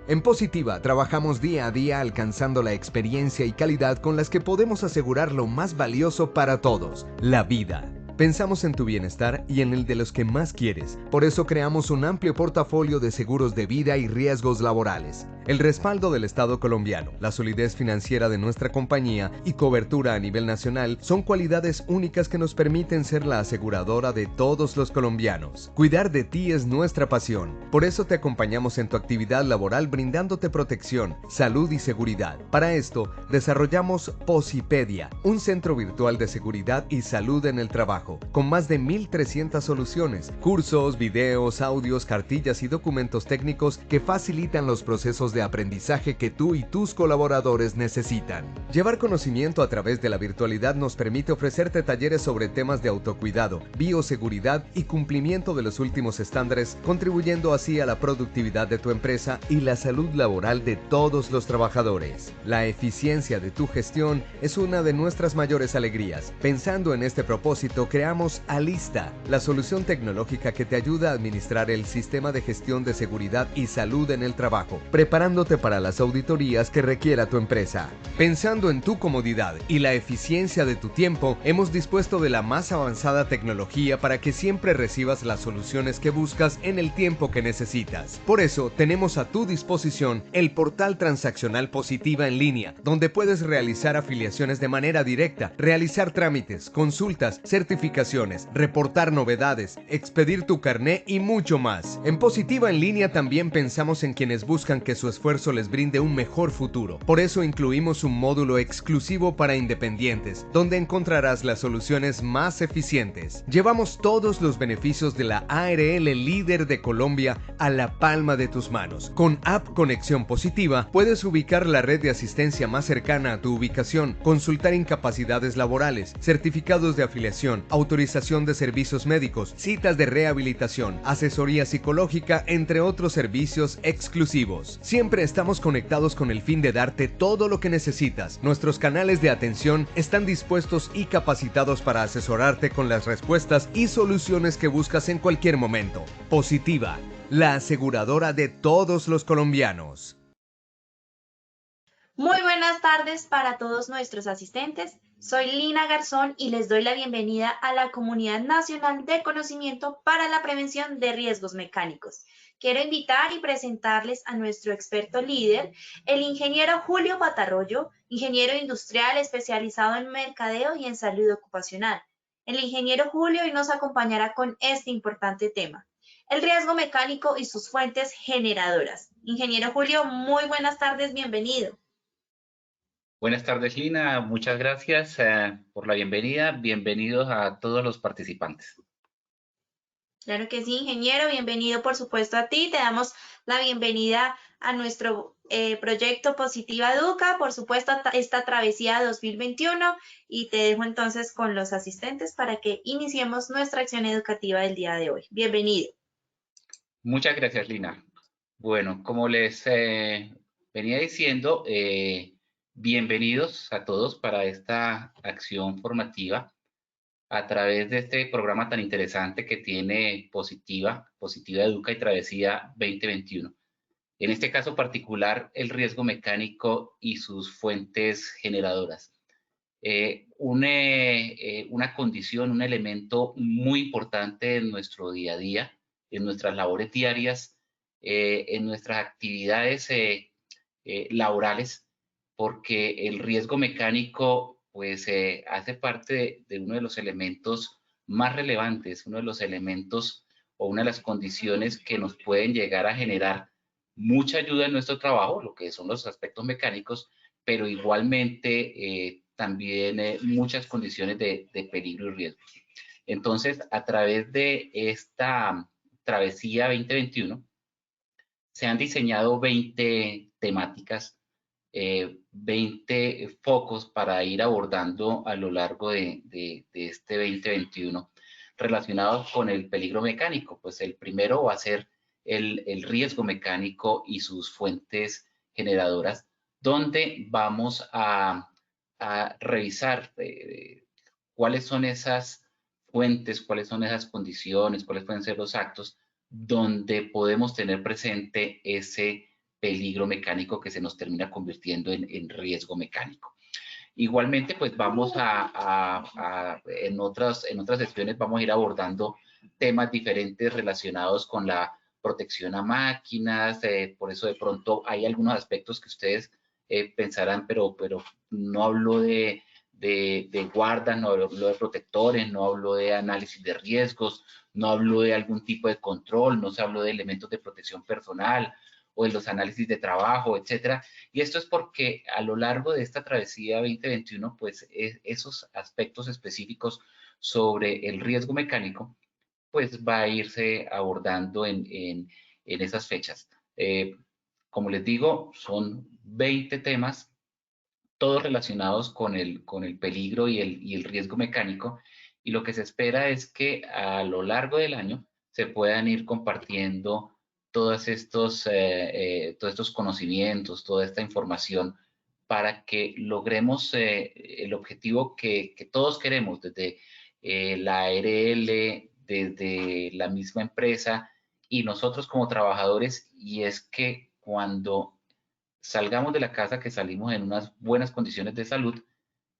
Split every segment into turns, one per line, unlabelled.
En Positiva trabajamos día a día alcanzando la experiencia y calidad con las que podemos asegurar lo más valioso para todos, la vida. Pensamos en tu bienestar y en el de los que más quieres. Por eso creamos un amplio portafolio de seguros de vida y riesgos laborales. El respaldo del Estado colombiano, la solidez financiera de nuestra compañía y cobertura a nivel nacional son cualidades únicas que nos permiten ser la aseguradora de todos los colombianos. Cuidar de ti es nuestra pasión. Por eso te acompañamos en tu actividad laboral brindándote protección, salud y seguridad. Para esto, desarrollamos Posipedia, un centro virtual de seguridad y salud en el trabajo, con más de 1.300 soluciones, cursos, videos, audios, cartillas y documentos técnicos que facilitan los procesos de aprendizaje que tú y tus colaboradores necesitan. Llevar conocimiento a través de la virtualidad nos permite ofrecerte talleres sobre temas de autocuidado, bioseguridad y cumplimiento de los últimos estándares, contribuyendo así a la productividad de tu empresa y la salud laboral de todos los trabajadores. La eficiencia de tu gestión es una de nuestras mayores alegrías. Pensando en este propósito, creamos Alista, la solución tecnológica que te ayuda a administrar el sistema de gestión de seguridad y salud en el trabajo, preparándote para las auditorías que requiera tu empresa. Pensando en tu comodidad y la eficiencia de tu tiempo, hemos dispuesto de la más avanzada tecnología para que siempre recibas las soluciones que buscas en el tiempo que necesitas. Por eso, tenemos a tu disposición el portal transaccional Positiva en línea, donde puedes realizar afiliaciones de manera directa, realizar trámites, consultas, certificaciones, reportar novedades, expedir tu carné y mucho más. En Positiva en línea también pensamos en quienes buscan que su esfuerzo les brinde un mejor futuro. Por eso incluimos un módulo exclusivo para independientes, donde encontrarás las soluciones más eficientes. Llevamos todos los beneficios de la ARL líder de Colombia a la palma de tus manos. Con App Conexión Positiva puedes ubicar la red de asistencia más cercana a tu ubicación, consultar incapacidades laborales, certificados de afiliación, autorización de servicios médicos, citas de rehabilitación, asesoría psicológica, entre otros servicios exclusivos. Siempre estamos conectados con el fin de darte todo lo que necesitas. Nuestros canales de atención están dispuestos y capacitados para asesorarte con las respuestas y soluciones que buscas en cualquier momento. Positiva, la aseguradora de todos los colombianos.
Muy buenas tardes para todos nuestros asistentes. Soy Lina Garzón y les doy la bienvenida a la Comunidad Nacional de Conocimiento para la Prevención de Riesgos Mecánicos. Quiero invitar y presentarles a nuestro experto líder, el ingeniero Julio Patarroyo, ingeniero industrial especializado en mercadeo y en salud ocupacional. El ingeniero Julio hoy nos acompañará con este importante tema, el riesgo mecánico y sus fuentes generadoras. Ingeniero Julio, muy buenas tardes, bienvenido.
Buenas tardes, Lina. Muchas gracias por la bienvenida. Bienvenidos a todos los participantes.
Claro que sí, ingeniero. Bienvenido, por supuesto, a ti. Te damos la bienvenida a nuestro proyecto Positiva Educa, por supuesto, esta travesía 2021, y te dejo entonces con los asistentes para que iniciemos nuestra acción educativa del día de hoy. Bienvenido.
Muchas gracias, Lina. Bueno, como les venía diciendo, bienvenidos a todos para esta acción formativa a través de este programa tan interesante que tiene Positiva Educa y Travesía 2021. En este caso particular, el riesgo mecánico y sus fuentes generadoras. Una condición, un elemento muy importante en nuestro día a día, en nuestras labores diarias, en nuestras actividades laborales, porque el riesgo mecánico pues hace parte de uno de los elementos más relevantes, uno de los elementos o una de las condiciones que nos pueden llegar a generar mucha ayuda en nuestro trabajo, lo que son los aspectos mecánicos, pero igualmente también muchas condiciones de peligro y riesgo. Entonces, a través de esta travesía 2021, se han diseñado 20 temáticas, 20 focos para ir abordando a lo largo de este 2021 relacionados con el peligro mecánico. Pues el primero va a ser el riesgo mecánico y sus fuentes generadoras, donde vamos a revisar cuáles son esas fuentes, cuáles son esas condiciones, cuáles pueden ser los actos donde podemos tener presente ese peligro mecánico que se nos termina convirtiendo en riesgo mecánico. Igualmente, pues vamos en otras sesiones vamos a ir abordando temas diferentes relacionados con la protección a máquinas, por eso de pronto hay algunos aspectos que ustedes pensarán, pero no hablo de guardas, no hablo de protectores, no hablo de análisis de riesgos, no hablo de algún tipo de control, no se habló de elementos de protección personal o de los análisis de trabajo, etcétera. Y esto es porque a lo largo de esta travesía 2021, pues esos aspectos específicos sobre el riesgo mecánico, pues va a irse abordando en esas fechas. Como les digo, son 20 temas, todos relacionados con el peligro y el riesgo mecánico, y lo que se espera es que a lo largo del año se puedan ir compartiendo todos estos conocimientos, toda esta información, para que logremos el objetivo que todos queremos, desde la ARL, desde la misma empresa y nosotros como trabajadores, y es que cuando salgamos de la casa, que salimos en unas buenas condiciones de salud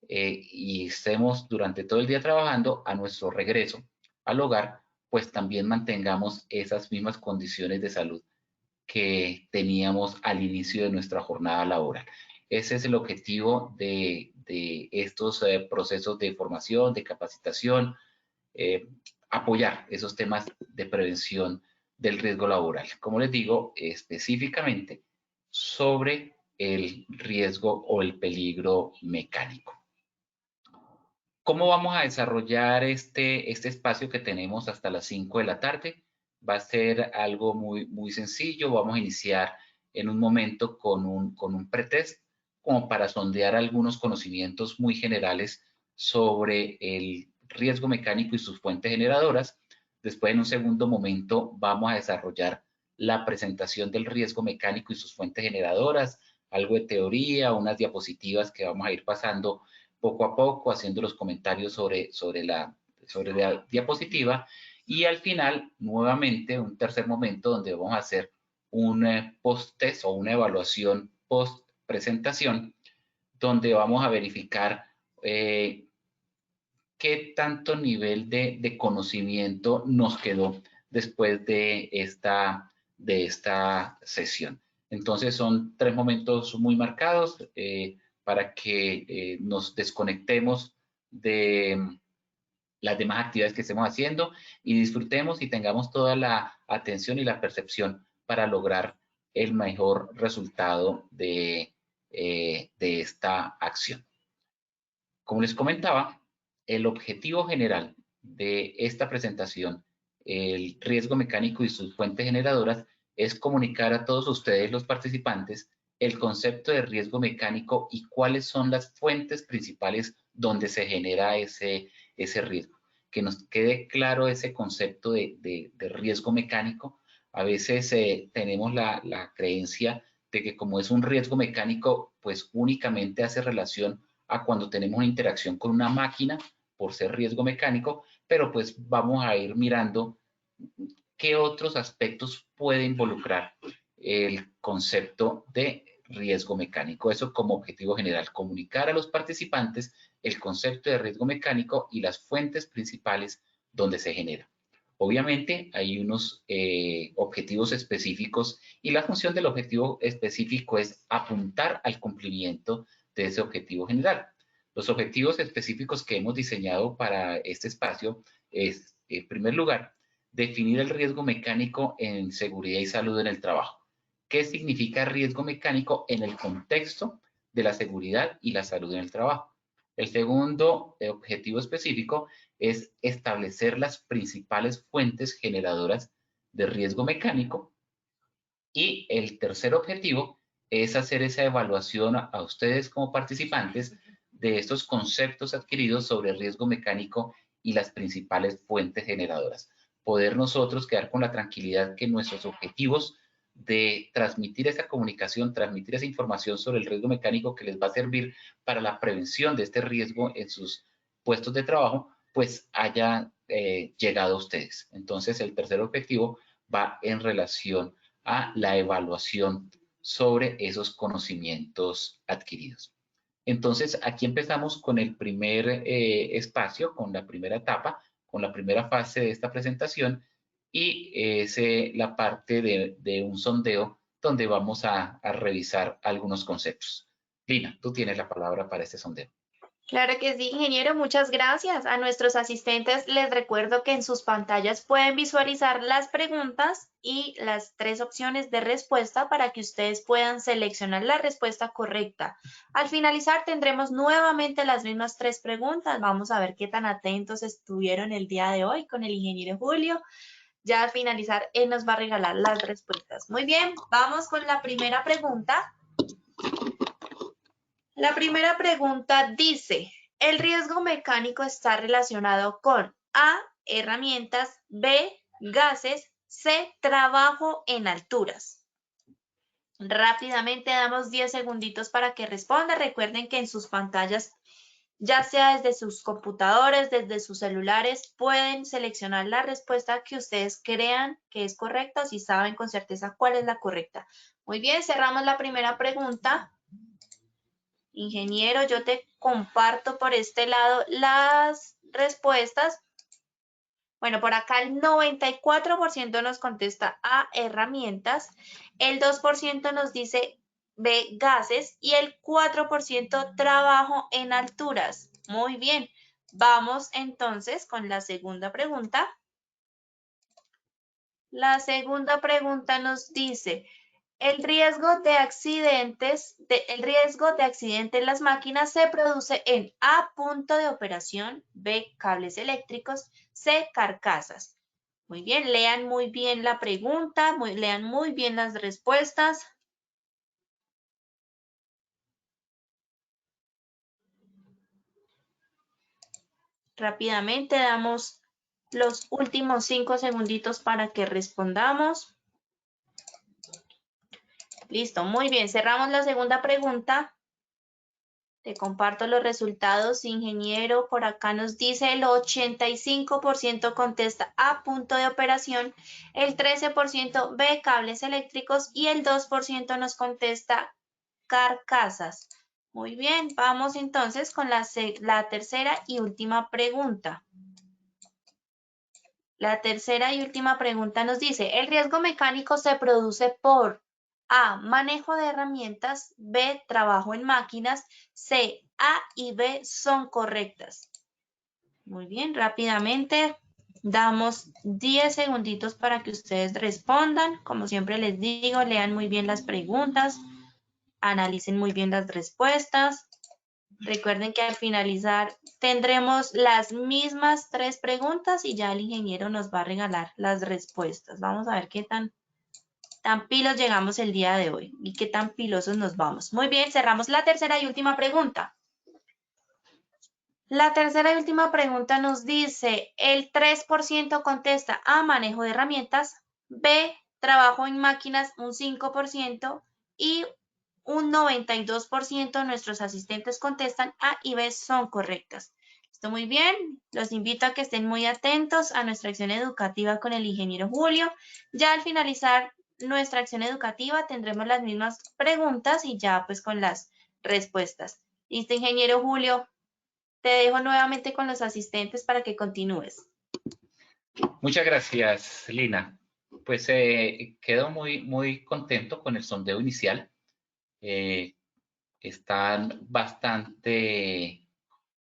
y estemos durante todo el día trabajando, a nuestro regreso al hogar, pues también mantengamos esas mismas condiciones de salud que teníamos al inicio de nuestra jornada laboral. Ese es el objetivo de estos procesos de formación, de capacitación, apoyar esos temas de prevención del riesgo laboral. Como les digo, específicamente sobre el riesgo o el peligro mecánico. ¿Cómo vamos a desarrollar este espacio que tenemos hasta las 5 de la tarde? Va a ser algo muy sencillo. Vamos a iniciar en un momento con un pretest, como para sondear algunos conocimientos muy generales sobre el riesgo mecánico y sus fuentes generadoras. Después, en un segundo momento, vamos a desarrollar la presentación del riesgo mecánico y sus fuentes generadoras, algo de teoría, unas diapositivas que vamos a ir pasando poco a poco, haciendo los comentarios sobre la diapositiva, y al final, nuevamente, un tercer momento donde vamos a hacer un post-test o una evaluación post-presentación, donde vamos a verificar qué tanto nivel de conocimiento nos quedó después de esta sesión. Entonces, son 3 momentos muy marcados para que nos desconectemos de las demás actividades que estemos haciendo y disfrutemos y tengamos toda la atención y la percepción para lograr el mejor resultado de esta acción. Como les comentaba, el objetivo general de esta presentación, el riesgo mecánico y sus fuentes generadoras, es comunicar a todos ustedes, los participantes, el concepto de riesgo mecánico y cuáles son las fuentes principales donde se genera ese riesgo. Que nos quede claro ese concepto de riesgo mecánico. A veces tenemos la creencia de que como es un riesgo mecánico, pues únicamente hace relación a cuando tenemos una interacción con una máquina por ser riesgo mecánico, pero pues vamos a ir mirando qué otros aspectos puede involucrar el concepto de riesgo mecánico. Eso como objetivo general, comunicar a los participantes el concepto de riesgo mecánico y las fuentes principales donde se genera. Obviamente hay unos objetivos específicos y la función del objetivo específico es apuntar al cumplimiento de ese objetivo general. Los objetivos específicos que hemos diseñado para este espacio es, en primer lugar, definir el riesgo mecánico en seguridad y salud en el trabajo. ¿Qué significa riesgo mecánico en el contexto de la seguridad y la salud en el trabajo? El segundo objetivo específico es establecer las principales fuentes generadoras de riesgo mecánico. Y el tercer objetivo es hacer esa evaluación a ustedes como participantes de estos conceptos adquiridos sobre riesgo mecánico y las principales fuentes generadoras. Poder nosotros quedar con la tranquilidad que nuestros objetivos de transmitir esa comunicación, transmitir esa información sobre el riesgo mecánico que les va a servir para la prevención de este riesgo en sus puestos de trabajo, pues haya llegado a ustedes. Entonces, el tercer objetivo va en relación a la evaluación sobre esos conocimientos adquiridos. Entonces, aquí empezamos con el primer espacio, con la primera etapa, con la primera fase de esta presentación, y es la parte de un sondeo donde vamos a revisar algunos conceptos. Lina, tú tienes la palabra para este sondeo.
Claro que sí, ingeniero, muchas gracias. A nuestros asistentes les recuerdo que en sus pantallas pueden visualizar las preguntas y las 3 opciones de respuesta para que ustedes puedan seleccionar la respuesta correcta. Al finalizar tendremos nuevamente las mismas 3 preguntas. Vamos a ver qué tan atentos estuvieron el día de hoy con el ingeniero Julio. Ya al finalizar, él nos va a regalar las respuestas. Muy bien, vamos con la primera pregunta. La primera pregunta dice, ¿el riesgo mecánico está relacionado con A, herramientas, B, gases, C, trabajo en alturas? Rápidamente damos 10 segunditos para que responda. Recuerden que en sus pantallas, ya sea desde sus computadores, desde sus celulares, pueden seleccionar la respuesta que ustedes crean que es correcta o si saben con certeza cuál es la correcta. Muy bien, cerramos la primera pregunta. Ingeniero, yo te comparto por este lado las respuestas. Bueno, por acá el 94% nos contesta A, herramientas, el 2% nos dice B, gases y el 4% trabajo en alturas. Muy bien, vamos entonces con la segunda pregunta. La segunda pregunta nos dice, el riesgo de accidente en las máquinas se produce en A, punto de operación, B, cables eléctricos, C, carcasas. Muy bien, lean muy bien la pregunta, lean muy bien las respuestas. Rápidamente damos los últimos 5 segunditos para que respondamos. Listo, muy bien, cerramos la segunda pregunta. Te comparto los resultados, ingeniero. Por acá nos dice el 85% contesta A, punto de operación, el 13% B, cables eléctricos y el 2% nos contesta carcasas. Muy bien, vamos entonces con la tercera y última pregunta. La tercera y última pregunta nos dice, el riesgo mecánico se produce por A, manejo de herramientas, B, trabajo en máquinas, C, A y B son correctas. Muy bien, rápidamente damos 10 segunditos para que ustedes respondan. Como siempre les digo, lean muy bien las preguntas, analicen muy bien las respuestas. Recuerden que al finalizar tendremos las mismas 3 preguntas y ya el ingeniero nos va a regalar las respuestas. Vamos a ver qué tan pilos llegamos el día de hoy y qué tan pilosos nos vamos. Muy bien, cerramos la tercera y última pregunta. La tercera y última pregunta nos dice, el 3% contesta A, manejo de herramientas, B, trabajo en máquinas, un 5% y un 92% de nuestros asistentes contestan A y B son correctas. Esto muy bien. Los invito a que estén muy atentos a nuestra acción educativa con el ingeniero Julio. Ya al finalizar nuestra acción educativa tendremos las mismas preguntas y ya pues con las respuestas. Listo, ingeniero Julio. Te dejo nuevamente con los asistentes para que continúes.
Muchas gracias, Lina. Pues quedo muy contento con el sondeo inicial. Están bastante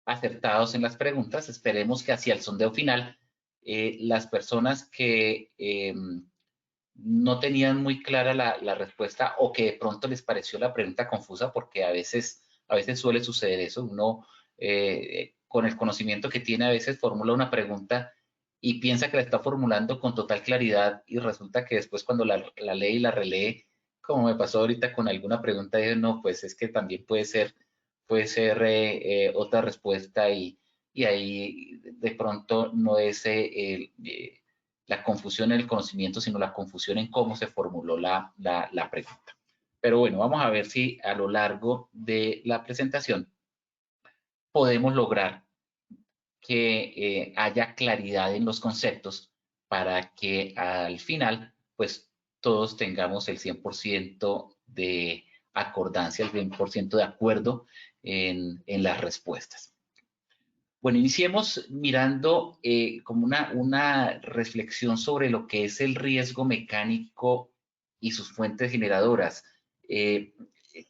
acertados en las preguntas. Esperemos que hacia el sondeo final, las personas que no tenían muy clara la respuesta o que de pronto les pareció la pregunta confusa, porque a veces suele suceder eso. Uno, con el conocimiento que tiene, a veces formula una pregunta y piensa que la está formulando con total claridad y resulta que después cuando la lee y la relee, como me pasó ahorita con alguna pregunta, dije, no, pues es que también puede ser otra respuesta y ahí de pronto no es la confusión en el conocimiento, sino la confusión en cómo se formuló la pregunta. Pero bueno, vamos a ver si a lo largo de la presentación podemos lograr que haya claridad en los conceptos para que al final, pues todos tengamos el 100% de acordancia, el 100% de acuerdo en las respuestas. Bueno, iniciemos mirando como una reflexión sobre lo que es el riesgo mecánico y sus fuentes generadoras.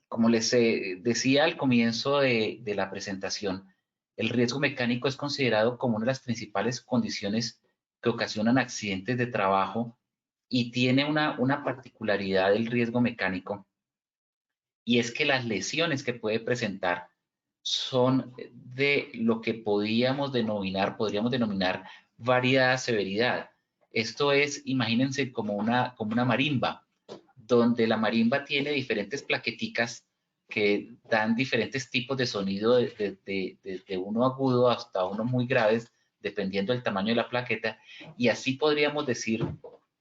Como les decía al comienzo de la presentación, el riesgo mecánico es considerado como una de las principales condiciones que ocasionan accidentes de trabajo y tiene una particularidad del riesgo mecánico, y es que las lesiones que puede presentar son de lo que podríamos denominar variada severidad. Esto es, imagínense como una marimba, donde la marimba tiene diferentes plaqueticas que dan diferentes tipos de sonido, desde uno agudo hasta uno muy graves, dependiendo del tamaño de la plaqueta, y así podríamos decir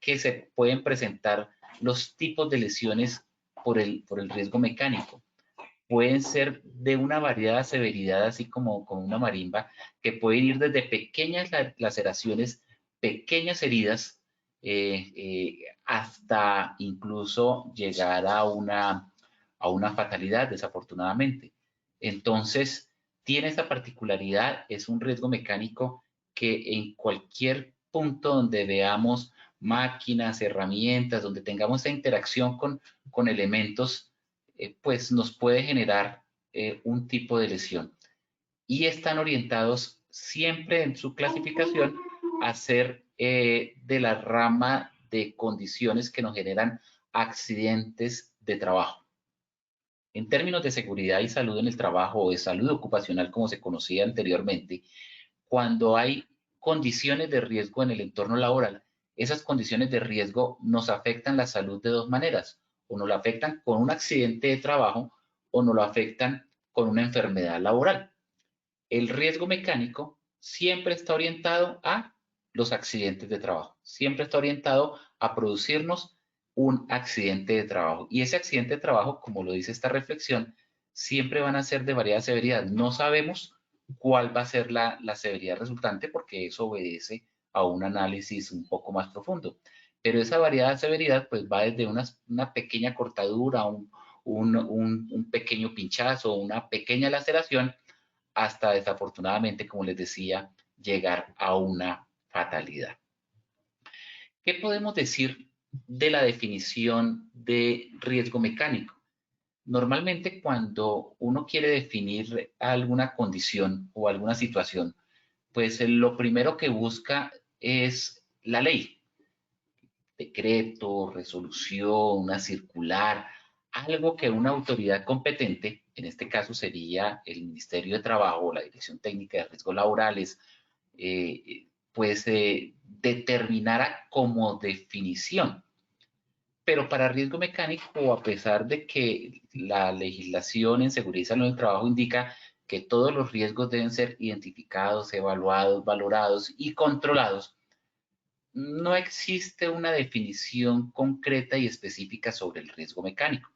que se pueden presentar los tipos de lesiones por el riesgo mecánico. Pueden ser de una variada severidad, así como una marimba, que pueden ir desde pequeñas laceraciones, pequeñas heridas, hasta incluso llegar a una fatalidad, desafortunadamente. Entonces, tiene esa particularidad, es un riesgo mecánico que en cualquier punto donde veamos máquinas, herramientas, donde tengamos esa interacción con elementos, pues nos puede generar un tipo de lesión. Y están orientados siempre en su clasificación a ser de la rama de condiciones que nos generan accidentes de trabajo. En términos de seguridad y salud en el trabajo, o de salud ocupacional como se conocía anteriormente, cuando hay condiciones de riesgo en el entorno laboral, esas condiciones de riesgo nos afectan la salud de dos maneras: o nos la afectan con un accidente de trabajo, o nos lo afectan con una enfermedad laboral. El riesgo mecánico siempre está orientado a los accidentes de trabajo, siempre está orientado a producirnos un accidente de trabajo. Y ese accidente de trabajo, como lo dice esta reflexión, siempre van a ser de variada severidad. No sabemos cuál va a ser la severidad resultante, porque eso obedece a un análisis un poco más profundo. Pero esa variada severidad pues va desde una pequeña cortadura, un pequeño pinchazo, una pequeña laceración, hasta desafortunadamente, como les decía, llegar a una fatalidad. ¿Qué podemos decir de la definición de riesgo mecánico? Normalmente, cuando uno quiere definir alguna condición o alguna situación, pues lo primero que busca es la ley: decreto, resolución, una circular, algo que una autoridad competente, en este caso sería el Ministerio de Trabajo o la Dirección Técnica de Riesgos Laborales, pues determinara como definición. Pero para riesgo mecánico, a pesar de que la legislación en seguridad y salud del trabajo indica que todos los riesgos deben ser identificados, evaluados, valorados y controlados, no existe una definición concreta y específica sobre el riesgo mecánico.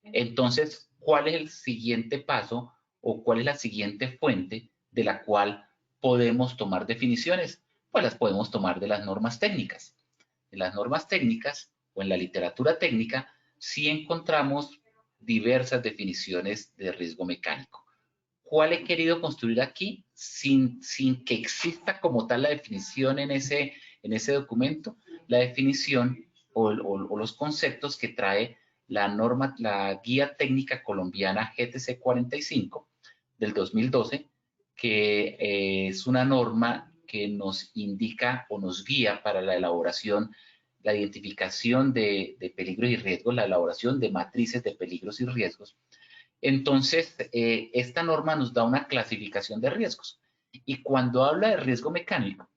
Entonces, ¿cuál es el siguiente paso o cuál es la siguiente fuente de la cual podemos tomar definiciones? Pues las podemos tomar de las normas técnicas. En las normas técnicas o en la literatura técnica sí encontramos diversas definiciones de riesgo mecánico. ¿Cuál he querido construir aquí sin que exista como tal la definición en ese documento? La definición o los conceptos que trae la Guía Técnica Colombiana GTC 45 del 2012, que es una norma que nos indica o nos guía para la elaboración, la identificación de peligros y riesgos, la elaboración de matrices de peligros y riesgos. Entonces, esta norma nos da una clasificación de riesgos. Y cuando habla de riesgo mecánico,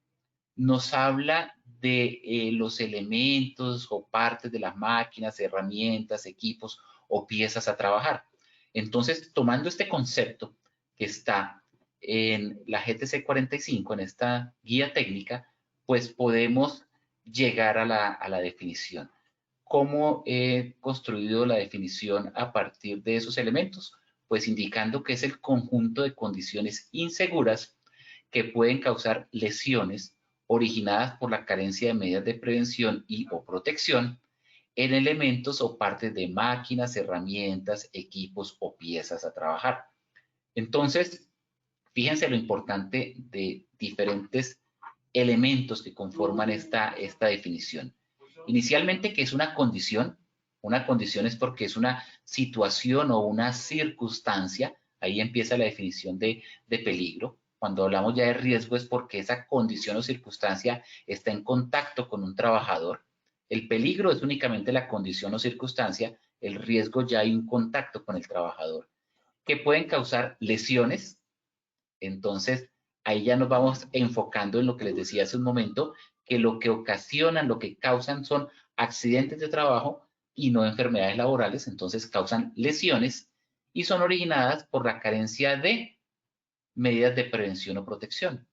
nos habla de los elementos o partes de las máquinas, herramientas, equipos o piezas a trabajar. Entonces, tomando este concepto que está en la GTC 45, en esta guía técnica, pues podemos llegar a la definición. ¿Cómo he construido la definición a partir de esos elementos? Pues indicando que es el conjunto de condiciones inseguras que pueden causar lesiones originadas por la carencia de medidas de prevención y o protección en elementos o partes de máquinas, herramientas, equipos o piezas a trabajar. Entonces, fíjense lo importante de diferentes elementos que conforman esta definición. Inicialmente, ¿qué es una condición? Una condición es porque es una situación o una circunstancia. Ahí empieza la definición de peligro. Cuando hablamos ya de riesgo es porque esa condición o circunstancia está en contacto con un trabajador. El peligro es únicamente la condición o circunstancia. El riesgo ya hay un contacto con el trabajador, que pueden causar lesiones. Entonces, ahí ya nos vamos enfocando en lo que les decía hace un momento, que lo que ocasionan, lo que causan son accidentes de trabajo y no enfermedades laborales. Entonces, causan lesiones y son originadas por la carencia de medidas de prevención o protección,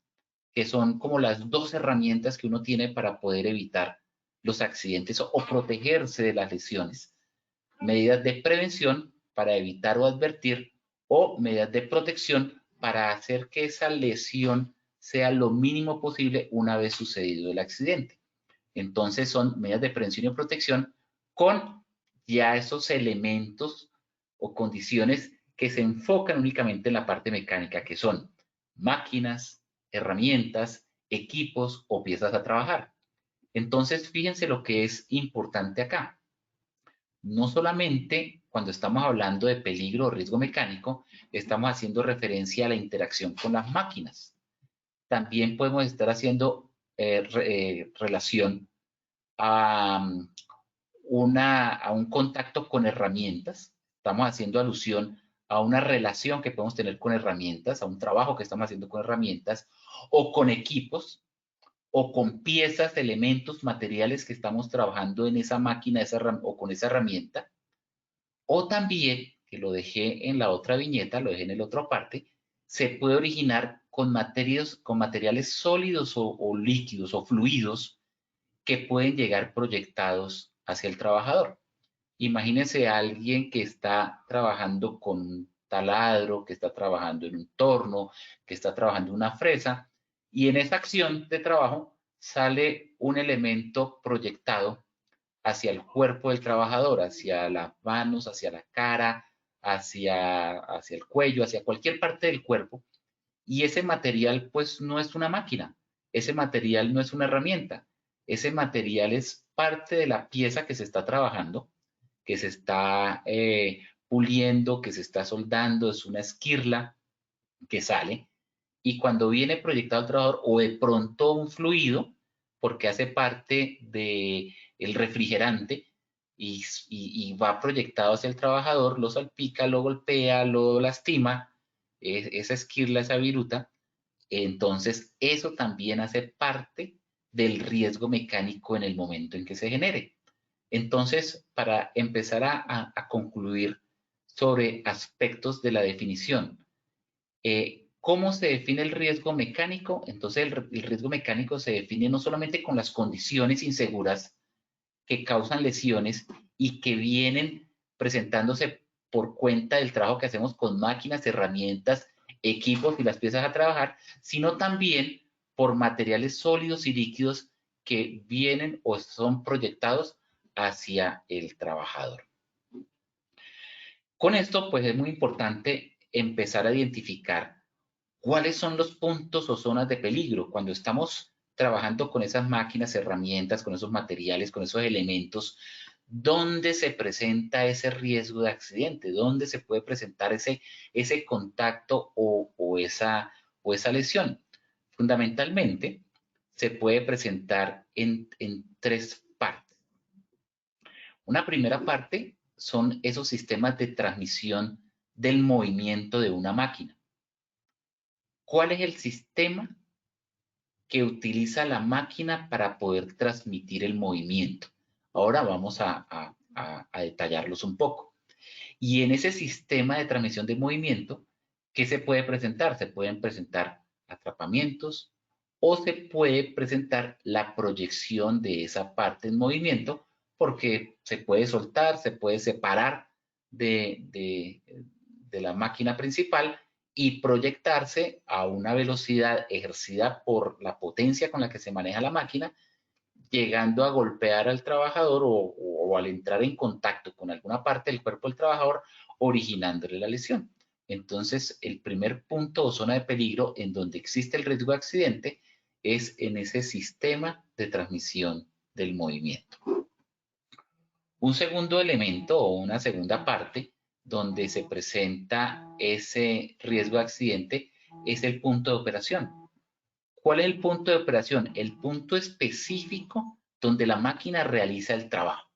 que son como las dos herramientas que uno tiene para poder evitar los accidentes o protegerse de las lesiones. Medidas de prevención para evitar o advertir, o medidas de protección para hacer que esa lesión sea lo mínimo posible una vez sucedido el accidente. Entonces son medidas de prevención y protección con ya esos elementos o condiciones que se enfocan únicamente en la parte mecánica, que son máquinas, herramientas, equipos o piezas a trabajar. Entonces, fíjense lo que es importante acá. No solamente cuando estamos hablando de peligro o riesgo mecánico, estamos haciendo referencia a la interacción con las máquinas. También podemos estar haciendo relación a, a un contacto con herramientas. Estamos haciendo alusión a una relación que podemos tener con herramientas, a un trabajo que estamos haciendo con herramientas o con equipos o con piezas, elementos, materiales que estamos trabajando en esa máquina o con esa herramienta. O también, que lo dejé en la otra viñeta, lo dejé en la otra parte, se puede originar con materiales sólidos o líquidos o fluidos que pueden llegar proyectados hacia el trabajador. Imagínense a alguien que está trabajando con un taladro, que está trabajando en un torno, que está trabajando en una fresa, y en esa acción de trabajo sale un elemento proyectado hacia el cuerpo del trabajador, hacia las manos, hacia la cara, hacia el cuello, hacia cualquier parte del cuerpo. Y ese material pues no es una máquina, ese material no es una herramienta, ese material es parte de la pieza que se está trabajando, que se está puliendo, que se está soldando, es una esquirla que sale. Y cuando viene proyectado el trabajador o de pronto un fluido, porque hace parte del refrigerante y va proyectado hacia el trabajador, lo salpica, lo golpea, lo lastima, esa esquirla, esa viruta, entonces eso también hace parte del riesgo mecánico en el momento en que se genere. Entonces, para empezar a concluir sobre aspectos de la definición, ¿cómo se define el riesgo mecánico? Entonces, el riesgo mecánico se define no solamente con las condiciones inseguras que causan lesiones y que vienen presentándose por cuenta del trabajo que hacemos con máquinas, herramientas, equipos y las piezas a trabajar, sino también por materiales sólidos y líquidos que vienen o son proyectados hacia el trabajador. Con esto, pues es muy importante empezar a identificar cuáles son los puntos o zonas de peligro cuando estamos trabajando con esas máquinas, herramientas, con esos materiales, con esos elementos. ¿Dónde se presenta ese riesgo de accidente? ¿Dónde se puede presentar ese contacto o esa lesión? Fundamentalmente, se puede presentar en tres partes. Una primera parte son esos sistemas de transmisión del movimiento de una máquina. ¿Cuál es el sistema que utiliza la máquina para poder transmitir el movimiento? Ahora vamos a detallarlos un poco. Y en ese sistema de transmisión de movimiento, ¿qué se puede presentar? Se pueden presentar atrapamientos o se puede presentar la proyección de esa parte en movimiento, porque se puede soltar, se puede separar de la máquina principal y proyectarse a una velocidad ejercida por la potencia con la que se maneja la máquina, llegando a golpear al trabajador o o al entrar en contacto con alguna parte del cuerpo del trabajador, originándole la lesión. Entonces, el primer punto o zona de peligro en donde existe el riesgo de accidente es en ese sistema de transmisión del movimiento. Un segundo elemento o una segunda parte donde se presenta ese riesgo de accidente es el punto de operación. ¿Cuál es el punto de operación? El punto específico donde la máquina realiza el trabajo.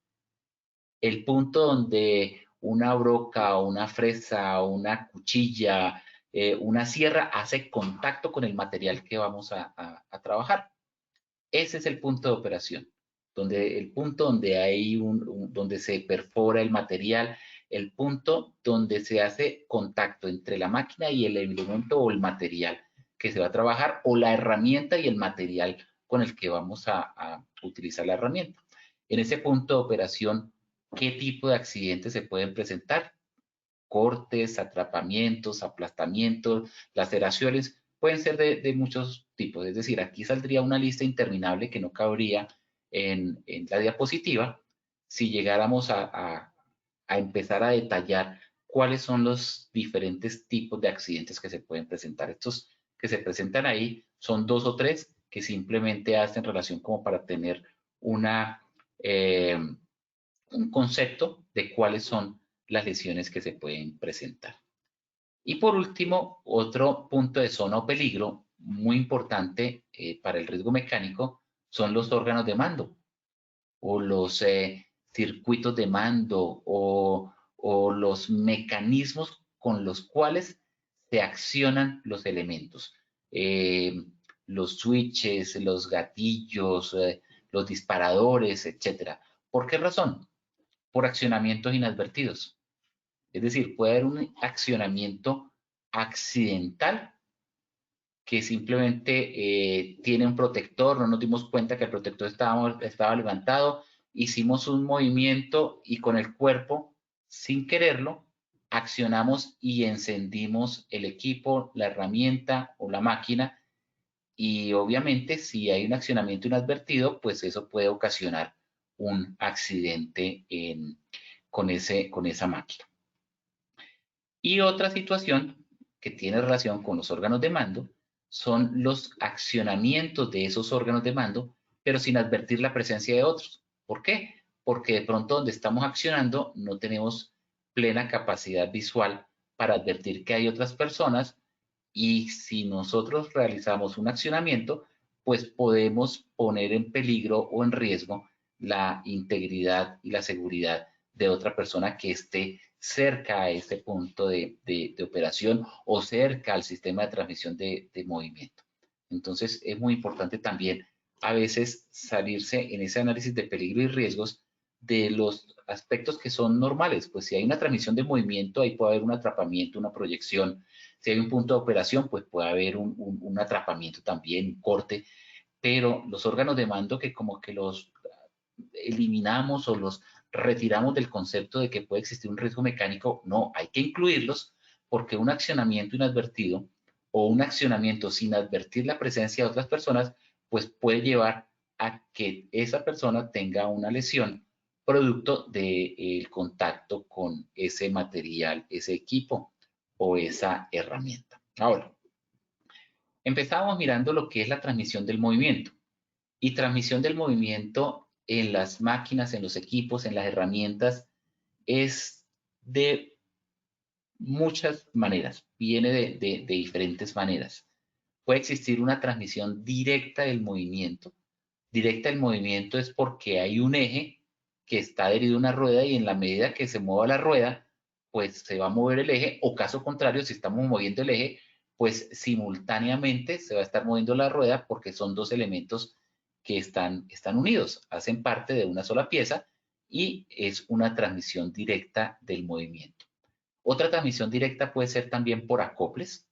El punto donde una broca, una fresa, una cuchilla, una sierra hace contacto con el material que vamos a trabajar. Ese es el punto de operación, el punto donde hay donde se perfora el material, el punto donde se hace contacto entre la máquina y el elemento o el material que se va a trabajar, o la herramienta y el material con el que vamos a utilizar la herramienta. En ese punto de operación, ¿qué tipo de accidentes se pueden presentar? Cortes, atrapamientos, aplastamientos, laceraciones, pueden ser de muchos tipos. Es decir, aquí saldría una lista interminable que no cabría en la diapositiva si llegáramos a empezar a detallar cuáles son los diferentes tipos de accidentes que se pueden presentar. Estos que se presentan ahí son 2 o 3 que simplemente hacen relación como para tener un concepto de cuáles son las lesiones que se pueden presentar. Y por último, otro punto de zona o peligro muy importante para el riesgo mecánico son los órganos de mando o los circuitos de mando o los mecanismos con los cuales se accionan los elementos. Los switches, los gatillos, los disparadores, etc. ¿Por qué razón? Por accionamientos inadvertidos. Es decir, puede haber un accionamiento accidental que simplemente tiene un protector, no nos dimos cuenta que el protector estaba levantado, hicimos un movimiento y con el cuerpo, sin quererlo, accionamos y encendimos el equipo, la herramienta o la máquina, y obviamente si hay un accionamiento inadvertido, pues eso puede ocasionar un accidente con esa máquina. Y otra situación que tiene relación con los órganos de mando son los accionamientos de esos órganos de mando, pero sin advertir la presencia de otros. ¿Por qué? Porque de pronto donde estamos accionando no tenemos plena capacidad visual para advertir que hay otras personas, y si nosotros realizamos un accionamiento, pues podemos poner en peligro o en riesgo la integridad y la seguridad de otra persona que esté cerca a este punto de operación o cerca al sistema de transmisión de movimiento. Entonces es muy importante también a veces salirse en ese análisis de peligro y riesgos de los aspectos que son normales. Pues si hay una transmisión de movimiento, ahí puede haber un atrapamiento, una proyección. Si hay un punto de operación, pues puede haber un atrapamiento también, un corte. Pero los órganos de mando que como que los eliminamos o los retiramos del concepto de que puede existir un riesgo mecánico, no, hay que incluirlos, porque un accionamiento inadvertido o un accionamiento sin advertir la presencia de otras personas, pues puede llevar a que esa persona tenga una lesión producto del contacto con ese material, ese equipo o esa herramienta. Ahora, empezamos mirando lo que es la transmisión del movimiento. Y transmisión del movimiento en las máquinas, en los equipos, en las herramientas, es de muchas maneras, viene de diferentes maneras. Puede existir una transmisión directa del movimiento. Directa del movimiento es porque hay un eje que está adherido a una rueda y en la medida que se mueva la rueda, pues se va a mover el eje, o caso contrario, si estamos moviendo el eje, pues simultáneamente se va a estar moviendo la rueda porque son dos elementos que están unidos, hacen parte de una sola pieza y es una transmisión directa del movimiento. Otra transmisión directa puede ser también por acoples,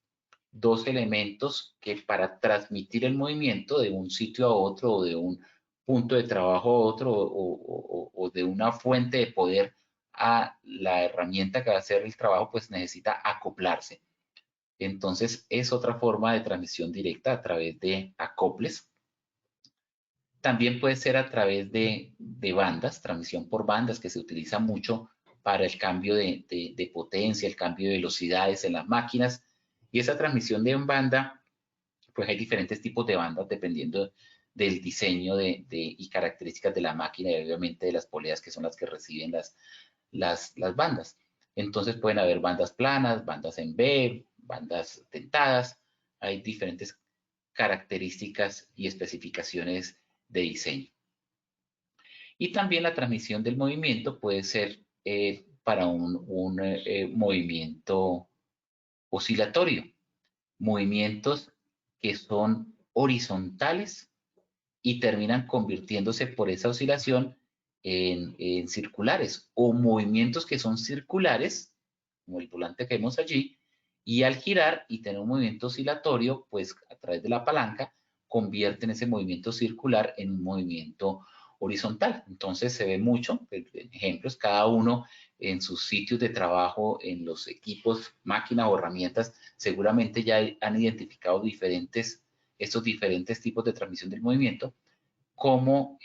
dos elementos que para transmitir el movimiento de un sitio a otro o de un punto de trabajo a otro o de una fuente de poder a la herramienta que va a hacer el trabajo, pues necesita acoplarse. Entonces es otra forma de transmisión directa a través de acoples. También puede ser a través de bandas, transmisión por bandas, que se utiliza mucho para el cambio de potencia, el cambio de velocidades en las máquinas. Y esa transmisión de banda, pues hay diferentes tipos de bandas dependiendo del diseño y características de la máquina y obviamente de las poleas que son las que reciben las bandas. Entonces pueden haber bandas planas, bandas en V, bandas dentadas. Hay diferentes características y especificaciones de diseño. Y también la transmisión del movimiento puede ser para un movimiento oscilatorio. Movimientos que son horizontales y terminan convirtiéndose por esa oscilación en circulares, o movimientos que son circulares, como el volante que vemos allí, y al girar y tener un movimiento oscilatorio, pues a través de la palanca, convierten ese movimiento circular en un movimiento horizontal. Entonces se ve mucho, ejemplos, cada uno en sus sitios de trabajo, en los equipos, máquinas o herramientas, seguramente ya han identificado estos diferentes tipos de transmisión del movimiento, como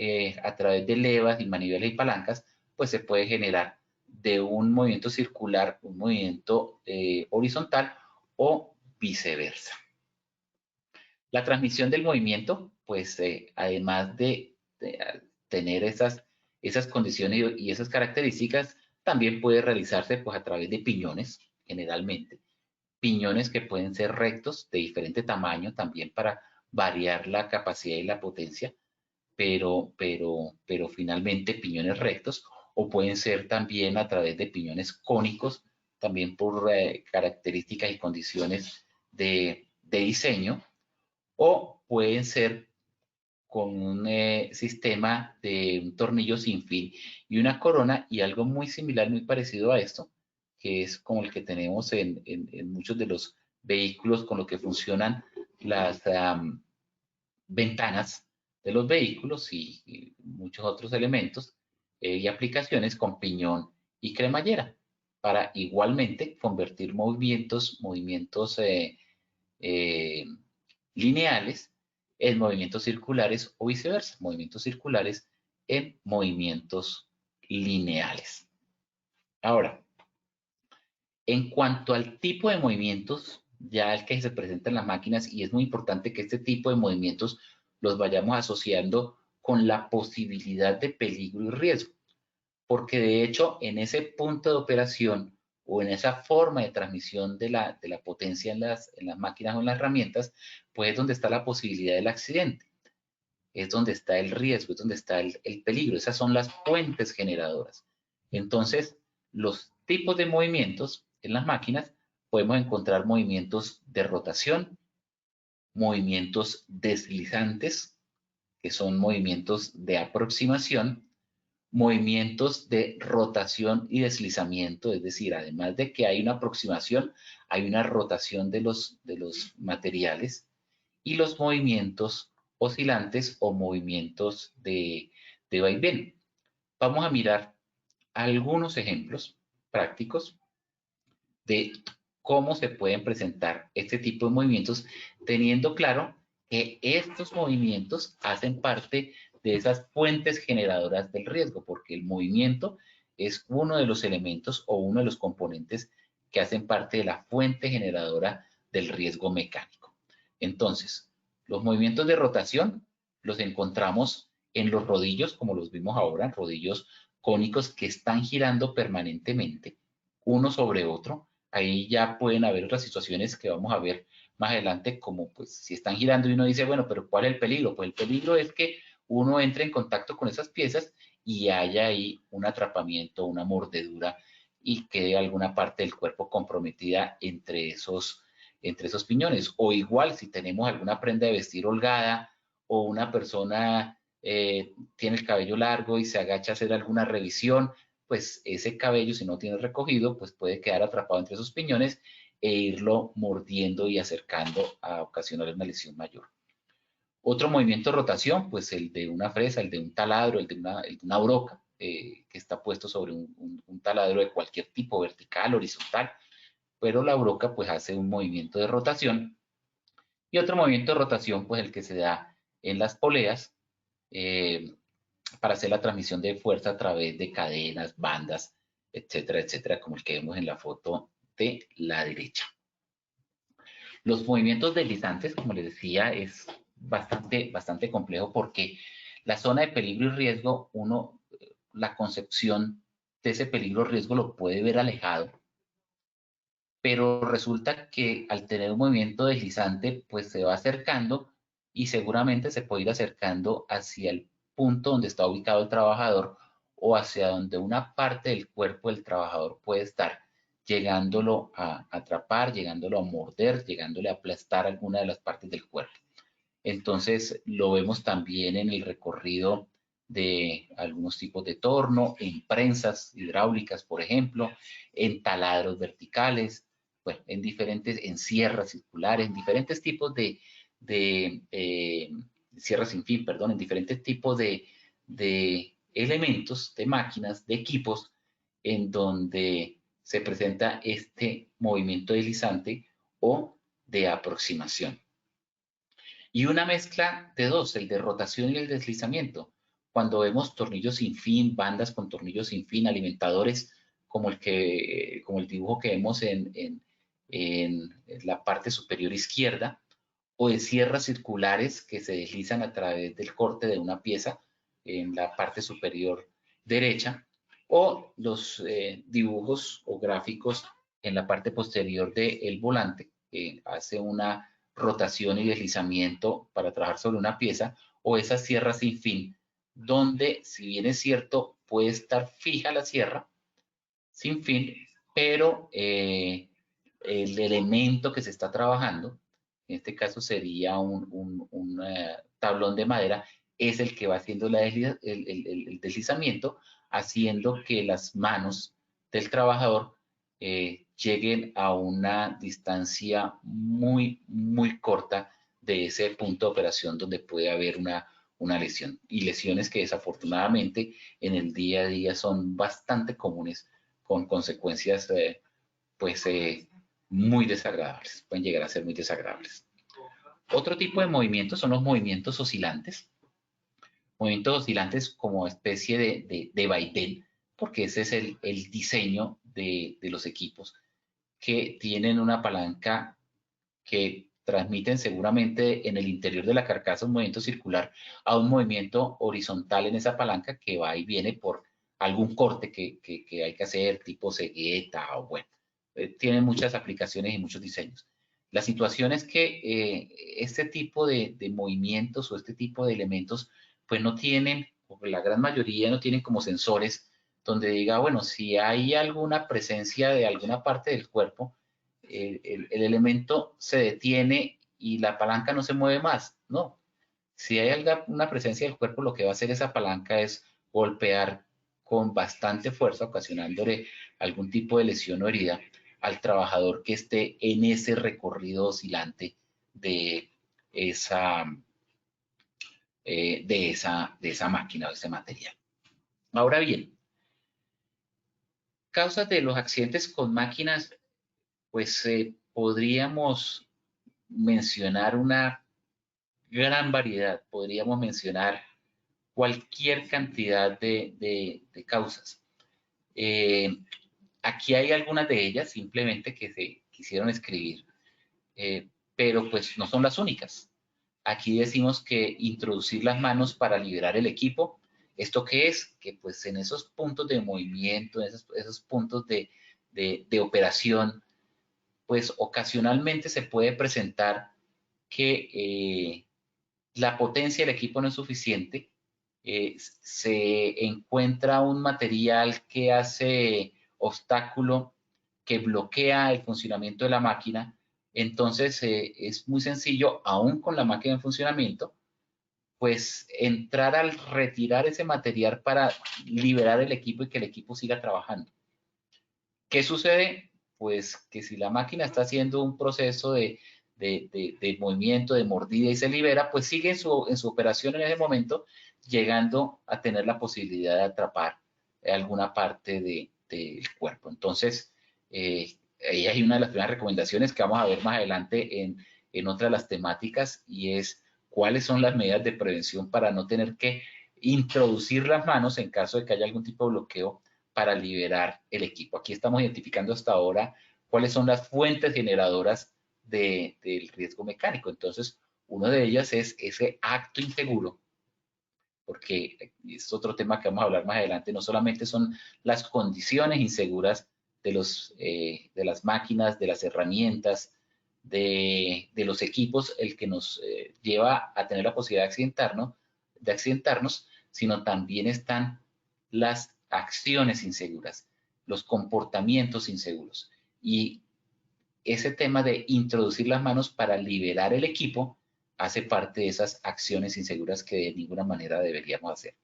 a través de levas y manivelas y palancas, pues se puede generar de un movimiento circular un movimiento horizontal o viceversa. La transmisión del movimiento, pues además de tener esas condiciones y esas características, también puede realizarse pues a través de piñones, generalmente. Piñones que pueden ser rectos, de diferente tamaño, también para variar la capacidad y la potencia, pero finalmente piñones rectos, o pueden ser también a través de piñones cónicos, también por características y condiciones de diseño, o pueden ser con un sistema de un tornillo sin fin y una corona, y algo muy similar, muy parecido a esto, que es como el que tenemos en muchos de los vehículos, con lo que funcionan las ventanas de los vehículos y muchos otros elementos y aplicaciones con piñón y cremallera, para igualmente convertir movimientos eh, lineales en movimientos circulares o viceversa, movimientos circulares en movimientos lineales. Ahora, en cuanto al tipo de movimientos, ya el que se presenta en las máquinas, y es muy importante que este tipo de movimientos los vayamos asociando con la posibilidad de peligro y riesgo, porque de hecho en ese punto de operación o en esa forma de transmisión de la potencia en las máquinas o en las herramientas, pues es donde está la posibilidad del accidente, es donde está el riesgo, es donde está el peligro. Esas son las fuentes generadoras. Entonces, los tipos de movimientos en las máquinas, podemos encontrar movimientos de rotación, movimientos deslizantes, que son movimientos de aproximación, movimientos de rotación y deslizamiento, es decir, además de que hay una aproximación, hay una rotación de los materiales, y los movimientos oscilantes o movimientos de vaivén. Vamos a mirar algunos ejemplos prácticos de cómo se pueden presentar este tipo de movimientos, teniendo claro que estos movimientos hacen parte de esas fuentes generadoras del riesgo, porque el movimiento es uno de los elementos o uno de los componentes que hacen parte de la fuente generadora del riesgo mecánico. Entonces, los movimientos de rotación los encontramos en los rodillos, como los vimos ahora, rodillos cónicos que están girando permanentemente, uno sobre otro. Ahí ya pueden haber otras situaciones que vamos a ver más adelante, como pues si están girando y uno dice, bueno, pero ¿cuál es el peligro? Pues el peligro es que uno entre en contacto con esas piezas y haya ahí un atrapamiento, una mordedura, y quede alguna parte del cuerpo comprometida entre esos piñones. O igual si tenemos alguna prenda de vestir holgada, o una persona tiene el cabello largo y se agacha a hacer alguna revisión, pues ese cabello, si no tiene recogido, pues puede quedar atrapado entre esos piñones e irlo mordiendo y acercando a ocasionar una lesión mayor. Otro movimiento de rotación, pues el de una fresa, el de un taladro, el de una broca que está puesto sobre un taladro de cualquier tipo, vertical, horizontal, pero la broca pues hace un movimiento de rotación. Y otro movimiento de rotación, pues el que se da en las poleas, para hacer la transmisión de fuerza a través de cadenas, bandas, etcétera, etcétera, como el que vemos en la foto de la derecha. Los movimientos deslizantes, como les decía, es bastante complejo porque la zona de peligro y riesgo, la concepción de ese peligro y riesgo lo puede ver alejado, pero resulta que al tener un movimiento deslizante, pues se va acercando y seguramente se puede ir acercando hacia el punto donde está ubicado el trabajador o hacia donde una parte del cuerpo del trabajador puede estar, llegándolo a atrapar, llegándolo a morder, llegándole a aplastar alguna de las partes del cuerpo. Entonces lo vemos también en el recorrido de algunos tipos de torno, en prensas hidráulicas, por ejemplo, en taladros verticales, bueno, en sierras circulares, en diferentes tipos de sierras sin fin, perdón, en diferentes tipos de elementos, de máquinas, de equipos, en donde se presenta este movimiento deslizante o de aproximación. Y una mezcla de dos, el de rotación y el deslizamiento. Cuando vemos tornillos sin fin, bandas con tornillos sin fin, alimentadores como el dibujo que vemos en la parte superior izquierda, o de sierras circulares que se deslizan a través del corte de una pieza en la parte superior derecha, o los dibujos o gráficos en la parte posterior del volante, que hace una rotación y deslizamiento para trabajar sobre una pieza, o esa sierra sin fin, donde, si bien es cierto, puede estar fija la sierra sin fin, pero el elemento que se está trabajando, en este caso sería un tablón de madera, es el que va haciendo el deslizamiento, haciendo que las manos del trabajador lleguen a una distancia muy corta de ese punto de operación donde puede haber una lesión. Y lesiones que desafortunadamente en el día a día son bastante comunes, con consecuencias muy desagradables, pueden llegar a ser muy desagradables. Otro tipo de movimientos son los movimientos oscilantes. Movimientos oscilantes como especie de vaivén, porque ese es el diseño de los equipos, que tienen una palanca que transmiten seguramente en el interior de la carcasa un movimiento circular a un movimiento horizontal en esa palanca que va y viene por algún corte que hay que hacer, tipo cegueta o bueno, tienen muchas aplicaciones y muchos diseños. La situación es que este tipo de movimientos o este tipo de elementos pues no tienen, o la gran mayoría no tienen como sensores donde diga, bueno, si hay alguna presencia de alguna parte del cuerpo, el elemento se detiene y la palanca no se mueve más, no. Si hay una presencia del cuerpo, lo que va a hacer esa palanca es golpear con bastante fuerza, ocasionándole algún tipo de lesión o herida al trabajador que esté en ese recorrido oscilante de esa máquina o de ese material. Ahora bien, causas de los accidentes con máquinas, pues podríamos mencionar una gran variedad, podríamos mencionar cualquier cantidad de causas. Aquí hay algunas de ellas simplemente que se quisieron escribir, pero pues no son las únicas. Aquí decimos que introducir las manos para liberar el equipo. ¿Esto qué es? Que pues en esos puntos de movimiento, en esos puntos de operación, pues ocasionalmente se puede presentar que la potencia del equipo no es suficiente, se encuentra un material que hace obstáculo, que bloquea el funcionamiento de la máquina. Entonces es muy sencillo, aún con la máquina en funcionamiento, pues entrar al retirar ese material para liberar el equipo y que el equipo siga trabajando. ¿Qué sucede? Pues que si la máquina está haciendo un proceso de movimiento, de mordida y se libera, pues sigue en su operación en ese momento, llegando a tener la posibilidad de atrapar alguna parte del cuerpo. Entonces, ahí hay una de las primeras recomendaciones que vamos a ver más adelante en otra de las temáticas, y es cuáles son las medidas de prevención para no tener que introducir las manos en caso de que haya algún tipo de bloqueo para liberar el equipo. Aquí estamos identificando hasta ahora cuáles son las fuentes generadoras del riesgo mecánico. Entonces, una de ellas es ese acto inseguro, porque es otro tema que vamos a hablar más adelante. No solamente son las condiciones inseguras de las máquinas, de las herramientas, de los equipos, el que nos lleva a tener la posibilidad de accidentarnos, sino también están las acciones inseguras, los comportamientos inseguros. Y ese tema de introducir las manos para liberar el equipo hace parte de esas acciones inseguras que de ninguna manera deberíamos hacer.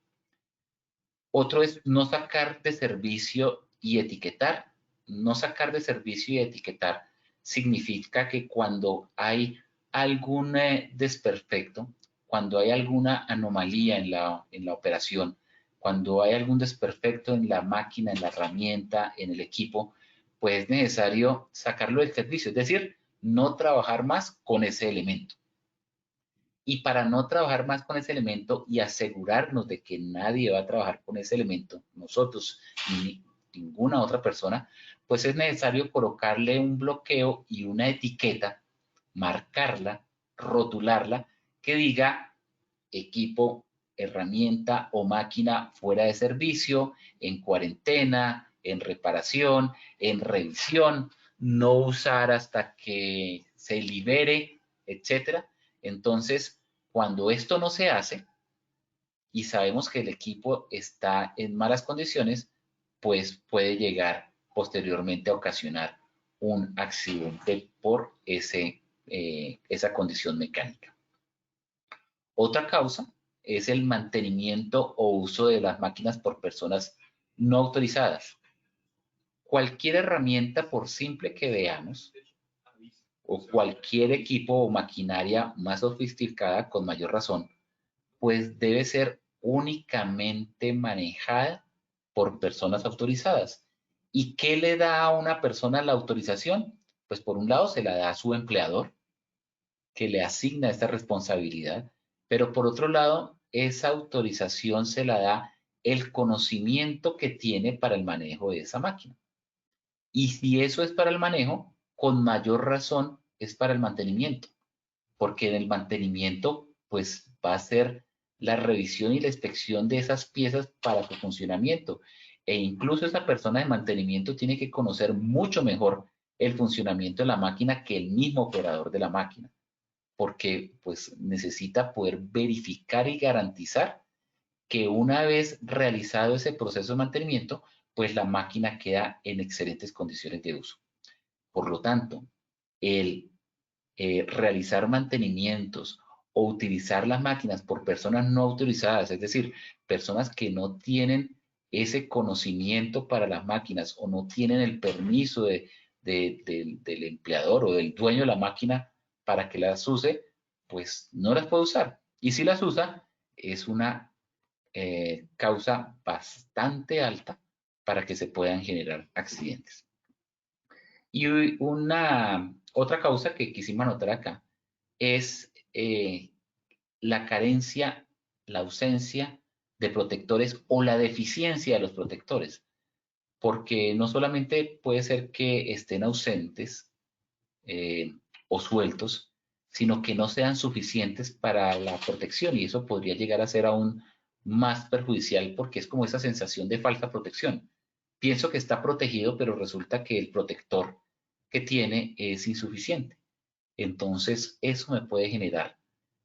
Otro es no sacar de servicio y etiquetar. No sacar de servicio y etiquetar significa que cuando hay algún desperfecto, cuando hay alguna anomalía en la operación, cuando hay algún desperfecto en la máquina, en la herramienta, en el equipo, pues es necesario sacarlo del servicio, es decir, no trabajar más con ese elemento. Y para no trabajar más con ese elemento y asegurarnos de que nadie va a trabajar con ese elemento, nosotros ni ninguna otra persona, pues es necesario colocarle un bloqueo y una etiqueta, marcarla, rotularla, que diga equipo, herramienta o máquina fuera de servicio, en cuarentena, en reparación, en revisión, no usar hasta que se libere, etcétera. Entonces, cuando esto no se hace y sabemos que el equipo está en malas condiciones, pues puede llegar posteriormente a ocasionar un accidente por esa condición mecánica. Otra causa es el mantenimiento o uso de las máquinas por personas no autorizadas. Cualquier herramienta, por simple que veamos, o cualquier equipo o maquinaria más sofisticada, con mayor razón, pues debe ser únicamente manejada por personas autorizadas. ¿Y qué le da a una persona la autorización? Pues por un lado se la da a su empleador, que le asigna esta responsabilidad, pero por otro lado, esa autorización se la da el conocimiento que tiene para el manejo de esa máquina. Y si eso es para el manejo, con mayor razón es para el mantenimiento, porque en el mantenimiento pues va a ser la revisión y la inspección de esas piezas para su funcionamiento. E incluso esa persona de mantenimiento tiene que conocer mucho mejor el funcionamiento de la máquina que el mismo operador de la máquina, porque pues necesita poder verificar y garantizar que una vez realizado ese proceso de mantenimiento, pues la máquina queda en excelentes condiciones de uso. Por lo tanto, el realizar mantenimientos o utilizar las máquinas por personas no autorizadas, es decir, personas que no tienen ese conocimiento para las máquinas o no tienen el permiso del empleador o del dueño de la máquina para que las use, pues no las puede usar. Y si las usa, es una causa bastante alta para que se puedan generar accidentes. Y otra causa que quisimos anotar acá es la carencia, la ausencia de protectores o la deficiencia de los protectores, porque no solamente puede ser que estén ausentes o sueltos, sino que no sean suficientes para la protección, y eso podría llegar a ser aún más perjudicial porque es como esa sensación de falsa protección. Pienso que está protegido, pero resulta que el protector que tiene es insuficiente. Entonces, eso me puede generar,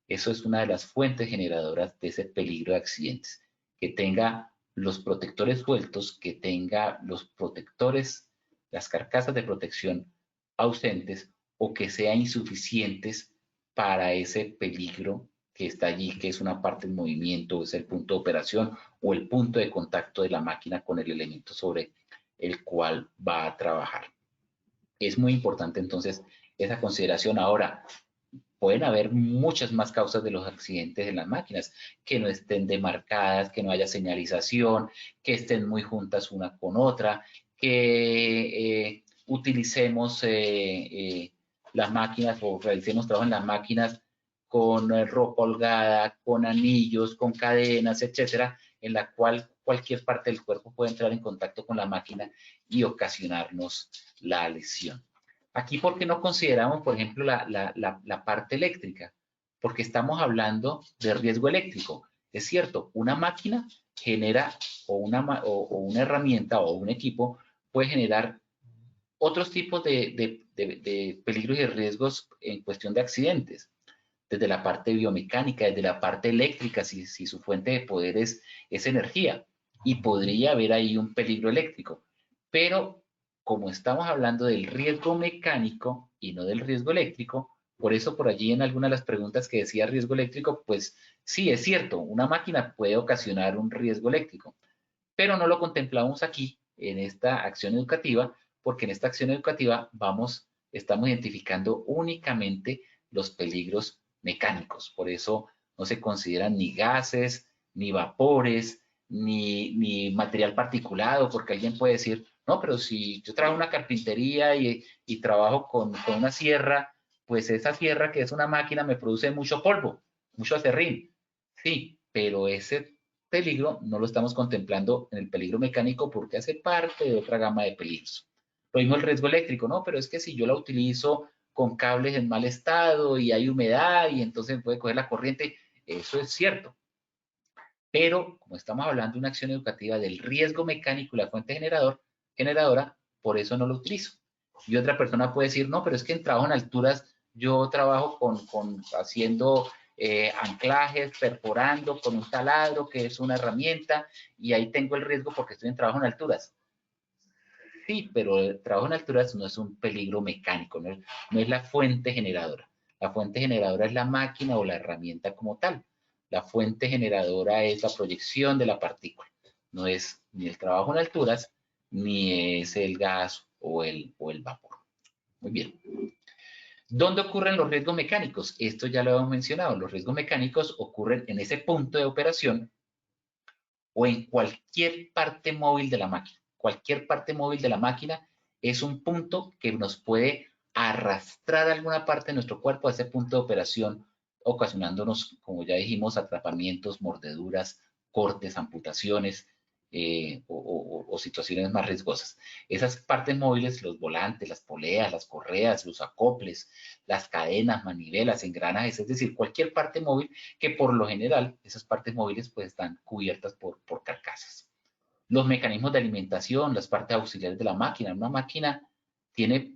eso es una de las fuentes generadoras de ese peligro de accidentes, que tenga los protectores sueltos, que tenga los protectores, las carcasas de protección ausentes o que sean insuficientes para ese peligro que está allí, que es una parte del movimiento, es el punto de operación o el punto de contacto de la máquina con el elemento sobre el cual va a trabajar. Es muy importante entonces esa consideración. Ahora, pueden haber muchas más causas de los accidentes en las máquinas, que no estén demarcadas, que no haya señalización, que estén muy juntas una con otra, que utilicemos las máquinas o realicemos trabajo en las máquinas con ropa holgada, con anillos, con cadenas, etcétera, en la cual cualquier parte del cuerpo puede entrar en contacto con la máquina y ocasionarnos la lesión. Aquí, ¿por qué no consideramos, por ejemplo, la parte eléctrica? Porque estamos hablando de riesgo eléctrico. Es cierto, una máquina genera, o una herramienta o un equipo puede generar otros tipos de peligros y riesgos en cuestión de accidentes, desde la parte biomecánica, desde la parte eléctrica, si su fuente de poder es energía, y podría haber ahí un peligro eléctrico. Pero como estamos hablando del riesgo mecánico y no del riesgo eléctrico, por eso por allí en alguna de las preguntas que decía riesgo eléctrico, pues sí, es cierto, una máquina puede ocasionar un riesgo eléctrico, pero no lo contemplamos aquí en esta acción educativa, porque en esta acción educativa estamos identificando únicamente los peligros mecánicos. Por eso no se consideran ni gases, ni vapores, ni material particulado, porque alguien puede decir, no, pero si yo trabajo en una carpintería y trabajo con una sierra, pues esa sierra, que es una máquina, me produce mucho polvo, mucho acerrín. Sí, pero ese peligro no lo estamos contemplando en el peligro mecánico porque hace parte de otra gama de peligros. Lo mismo el riesgo eléctrico, ¿no? Pero es que si yo la utilizo con cables en mal estado y hay humedad y entonces puede coger la corriente, eso es cierto. Pero como estamos hablando de una acción educativa del riesgo mecánico y la fuente generadora, por eso no lo utilizo. Y otra persona puede decir, no, pero es que en trabajo en alturas yo trabajo haciendo anclajes, perforando con un taladro, que es una herramienta, y ahí tengo el riesgo porque estoy en trabajo en alturas. Sí, pero el trabajo en alturas no es un peligro mecánico, no es la fuente generadora. La fuente generadora es la máquina o la herramienta como tal. La fuente generadora es la proyección de la partícula. No es ni el trabajo en alturas, ni es el gas o el vapor. Muy bien. ¿Dónde ocurren los riesgos mecánicos? Esto ya lo hemos mencionado. Los riesgos mecánicos ocurren en ese punto de operación o en cualquier parte móvil de la máquina. Cualquier parte móvil de la máquina es un punto que nos puede arrastrar alguna parte de nuestro cuerpo a ese punto de operación, ocasionándonos, como ya dijimos, atrapamientos, mordeduras, cortes, amputaciones o situaciones más riesgosas. Esas partes móviles, los volantes, las poleas, las correas, los acoples, las cadenas, manivelas, engranajes, es decir, cualquier parte móvil que por lo general esas partes móviles pues están cubiertas por carcasas. Los mecanismos de alimentación, las partes auxiliares de la máquina. Una máquina tiene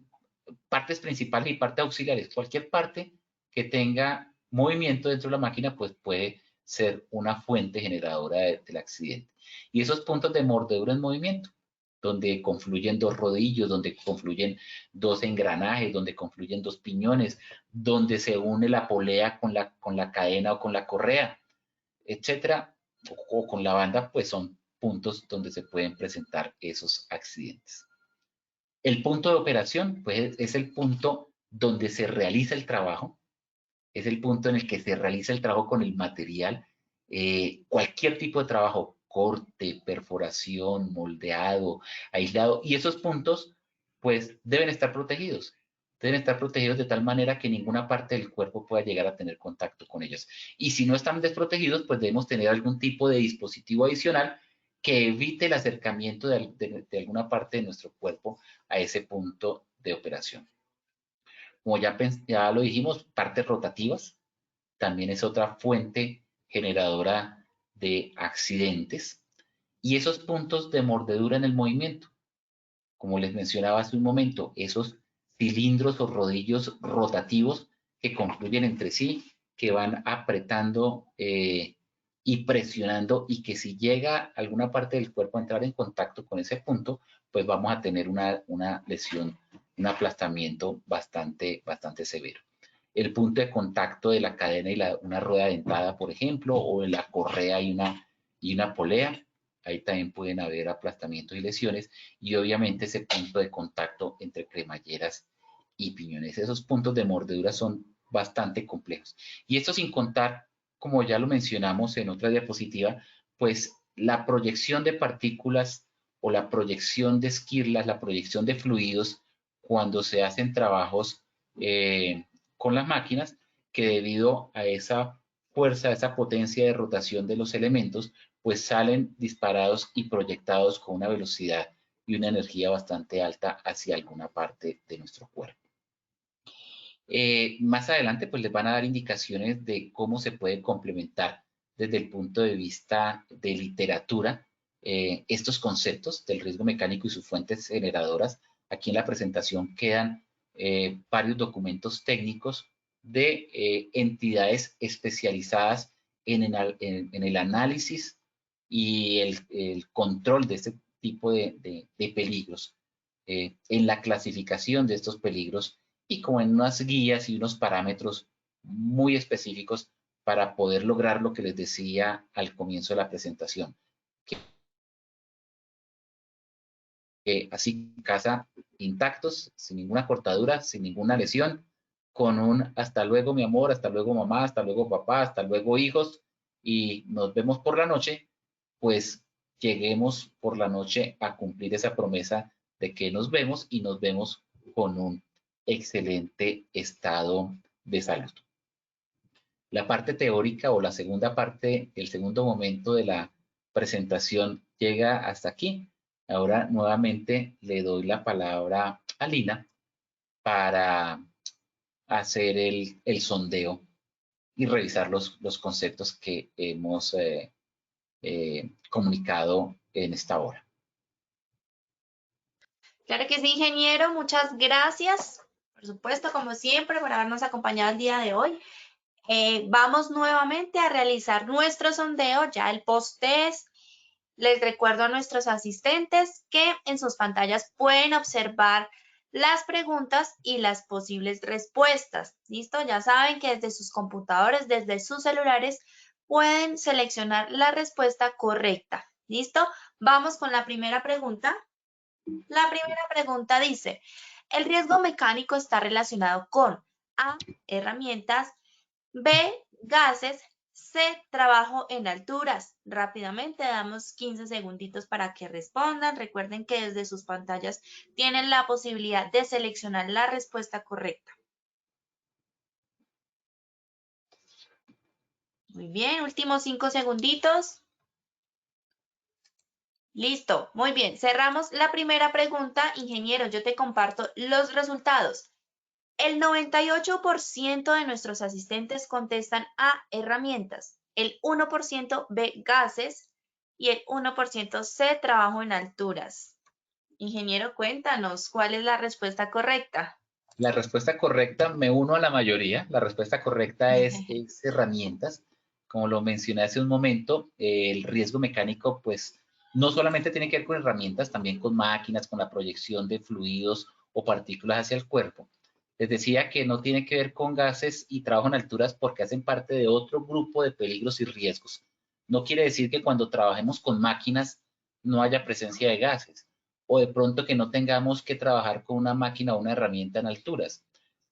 partes principales y partes auxiliares. Cualquier parte que tenga movimiento dentro de la máquina pues puede ser una fuente generadora del accidente. Y esos puntos de mordedura en movimiento, donde confluyen dos rodillos, donde confluyen dos engranajes, donde confluyen dos piñones, donde se une la polea con la cadena o con la correa, etcétera, o con la banda, pues son puntos donde se pueden presentar esos accidentes. El punto de operación, pues, es el punto donde se realiza el trabajo, es el punto en el que se realiza el trabajo con el material, cualquier tipo de trabajo, corte, perforación, moldeado, aislado, y esos puntos, pues, deben estar protegidos. Deben estar protegidos de tal manera que ninguna parte del cuerpo pueda llegar a tener contacto con ellos. Y si no están desprotegidos, pues debemos tener algún tipo de dispositivo adicional que evite el acercamiento de alguna parte de nuestro cuerpo a ese punto de operación. Como ya lo dijimos, partes rotativas también es otra fuente generadora de accidentes. Y esos puntos de mordedura en el movimiento, como les mencionaba hace un momento, esos cilindros o rodillos rotativos que confluyen entre sí, que van apretando y presionando, y que si llega alguna parte del cuerpo a entrar en contacto con ese punto, pues vamos a tener una lesión, un aplastamiento bastante severo. El punto de contacto de la cadena y una rueda dentada, por ejemplo, o de la correa y una polea, ahí también pueden haber aplastamientos y lesiones, y obviamente ese punto de contacto entre cremalleras y piñones. Esos puntos de mordedura son bastante complejos. Y esto sin contar, como ya lo mencionamos en otra diapositiva, pues la proyección de partículas o la proyección de esquirlas, la proyección de fluidos cuando se hacen trabajos con las máquinas, que debido a esa fuerza, a esa potencia de rotación de los elementos, pues salen disparados y proyectados con una velocidad y una energía bastante alta hacia alguna parte de nuestro cuerpo. Más adelante, pues les van a dar indicaciones de cómo se puede complementar desde el punto de vista de literatura estos conceptos del riesgo mecánico y sus fuentes generadoras. Aquí en la presentación quedan varios documentos técnicos de entidades especializadas en el análisis y el control de este tipo de peligros, en la clasificación de estos peligros y como en unas guías y unos parámetros muy específicos para poder lograr lo que les decía al comienzo de la presentación. Que así en casa, intactos, sin ninguna cortadura, sin ninguna lesión, con un hasta luego mi amor, hasta luego mamá, hasta luego papá, hasta luego hijos, y nos vemos por la noche, pues lleguemos por la noche a cumplir esa promesa de que nos vemos y nos vemos con un excelente estado de salud. La parte teórica o la segunda parte, el segundo momento de la presentación llega hasta aquí. Ahora nuevamente le doy la palabra a Lina para hacer el sondeo y revisar los conceptos que hemos comunicado en esta hora.
Claro que sí, ingeniero, muchas gracias, por supuesto, como siempre, por habernos acompañado el día de hoy. Vamos nuevamente a realizar nuestro sondeo, ya el post-test. Les recuerdo a nuestros asistentes que en sus pantallas pueden observar las preguntas y las posibles respuestas. ¿Listo? Ya saben que desde sus computadores, desde sus celulares, pueden seleccionar la respuesta correcta. ¿Listo? Vamos con la primera pregunta. La primera pregunta dice, ¿el riesgo mecánico está relacionado con A, herramientas, B, gases, C, trabajo en alturas? Rápidamente damos 15 segunditos para que respondan. Recuerden que desde sus pantallas tienen la posibilidad de seleccionar la respuesta correcta. Muy bien, últimos 5 segunditos. Listo, muy bien. Cerramos la primera pregunta. Ingeniero, yo te comparto los resultados. El 98% de nuestros asistentes contestan A, herramientas, el 1% B, gases y el 1% C, trabajo en alturas. Ingeniero, cuéntanos, ¿cuál es la respuesta correcta?
La respuesta correcta, me uno a la mayoría, la respuesta correcta es herramientas. Como lo mencioné hace un momento, el riesgo mecánico pues no solamente tiene que ver con herramientas, también con máquinas, con la proyección de fluidos o partículas hacia el cuerpo. Les decía que no tiene que ver con gases y trabajo en alturas porque hacen parte de otro grupo de peligros y riesgos. No quiere decir que cuando trabajemos con máquinas no haya presencia de gases, o de pronto que no tengamos que trabajar con una máquina o una herramienta en alturas.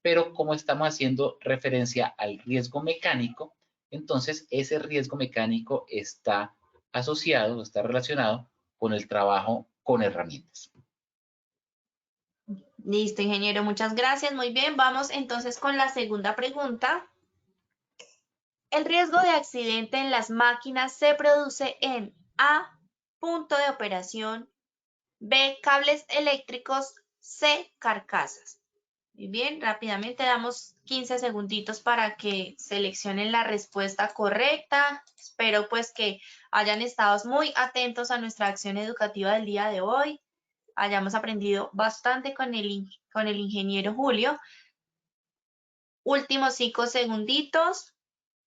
Pero como estamos haciendo referencia al riesgo mecánico, entonces ese riesgo mecánico está asociado, está relacionado con el trabajo con herramientas.
Listo, ingeniero, muchas gracias. Muy bien, vamos entonces con la segunda pregunta. El riesgo de accidente en las máquinas se produce en A, punto de operación, B, cables eléctricos, C, carcasas. Muy bien, rápidamente damos 15 segunditos para que seleccionen la respuesta correcta. Espero pues que hayan estado muy atentos a nuestra acción educativa del día de hoy. Hayamos aprendido bastante con el ingeniero Julio. Últimos 5 segunditos.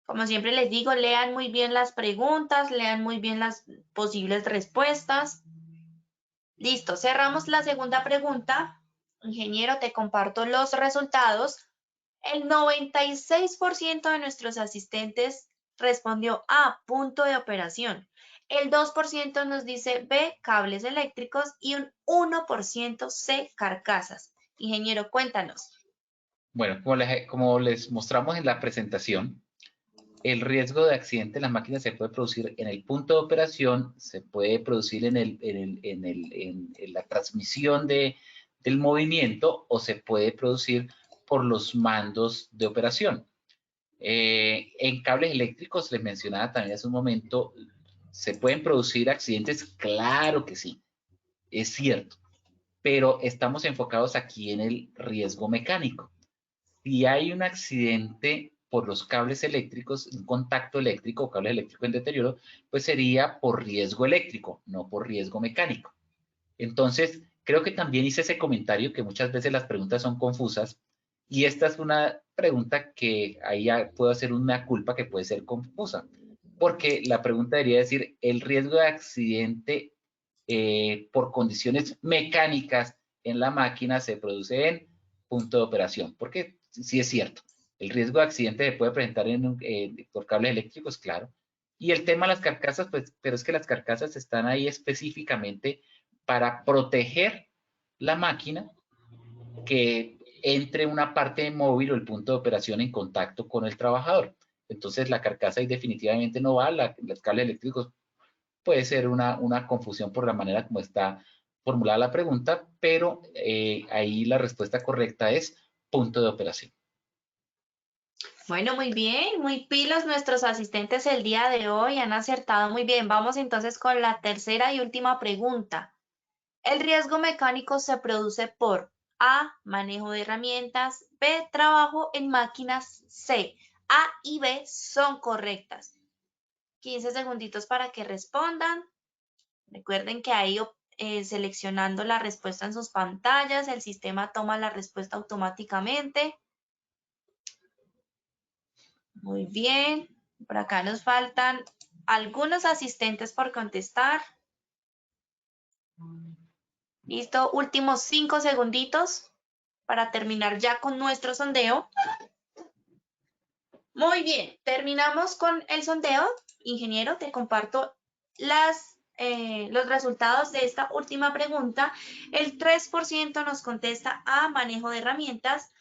Como siempre les digo, lean muy bien las preguntas, lean muy bien las posibles respuestas. Listo, cerramos la segunda pregunta. Ingeniero, te comparto los resultados. El 96% de nuestros asistentes respondió A, punto de operación. El 2% nos dice B, cables eléctricos y un 1% C, carcasas. Ingeniero, cuéntanos.
Bueno, como les mostramos en la presentación, el riesgo de accidente en las máquinas se puede producir en el punto de operación, se puede producir en la transmisión del movimiento o se puede producir por los mandos de operación. En cables eléctricos, les mencionaba también hace un momento, ¿se pueden producir accidentes? Claro que sí, es cierto, pero estamos enfocados aquí en el riesgo mecánico. Si hay un accidente por los cables eléctricos, un contacto eléctrico o cable eléctrico en deterioro, pues sería por riesgo eléctrico, no por riesgo mecánico. Entonces, creo que también hice ese comentario que muchas veces las preguntas son confusas y esta es una pregunta que ahí ya puedo hacer una culpa que puede ser confusa, porque la pregunta debería decir, ¿el riesgo de accidente por condiciones mecánicas en la máquina se produce en punto de operación? Porque sí es cierto, el riesgo de accidente se puede presentar por cables eléctricos, claro. Y el tema de las carcasas, pues, pero es que las carcasas están ahí específicamente para proteger la máquina que entre una parte móvil o el punto de operación en contacto con el trabajador. Entonces la carcasa ahí definitivamente no va, los cables eléctricos puede ser una confusión por la manera como está formulada la pregunta, pero ahí la respuesta correcta es punto de operación.
Bueno, muy bien, muy pilos nuestros asistentes el día de hoy, han acertado muy bien. Vamos entonces con la tercera y última pregunta. El riesgo mecánico se produce por A, manejo de herramientas, B, trabajo en máquinas, C. A y B son correctas. 15 segunditos para que respondan. Recuerden que ahí seleccionando la respuesta en sus pantallas, el sistema toma la respuesta automáticamente. Muy bien. Por acá nos faltan algunos asistentes por contestar. Listo, últimos 5 segunditos para terminar ya con nuestro sondeo. Muy bien, terminamos con el sondeo. Ingeniero, te comparto los resultados de esta última pregunta. El 3% nos contesta a manejo de herramientas,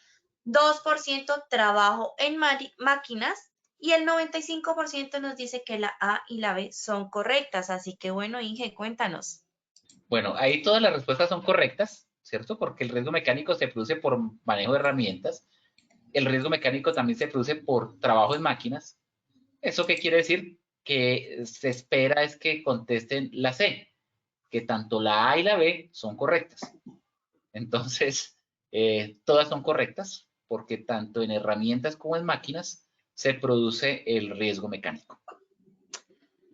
2% trabajo en máquinas y el 95% nos dice que la A y la B son correctas. Así que bueno, Inge, cuéntanos.
Bueno, ahí todas las respuestas son correctas, ¿cierto? Porque el riesgo mecánico se produce por manejo de herramientas. El riesgo mecánico también se produce por trabajo en máquinas. ¿Eso qué quiere decir? Que se espera es que contesten la C, que tanto la A y la B son correctas. Entonces, todas son correctas porque tanto en herramientas como en máquinas se produce el riesgo mecánico.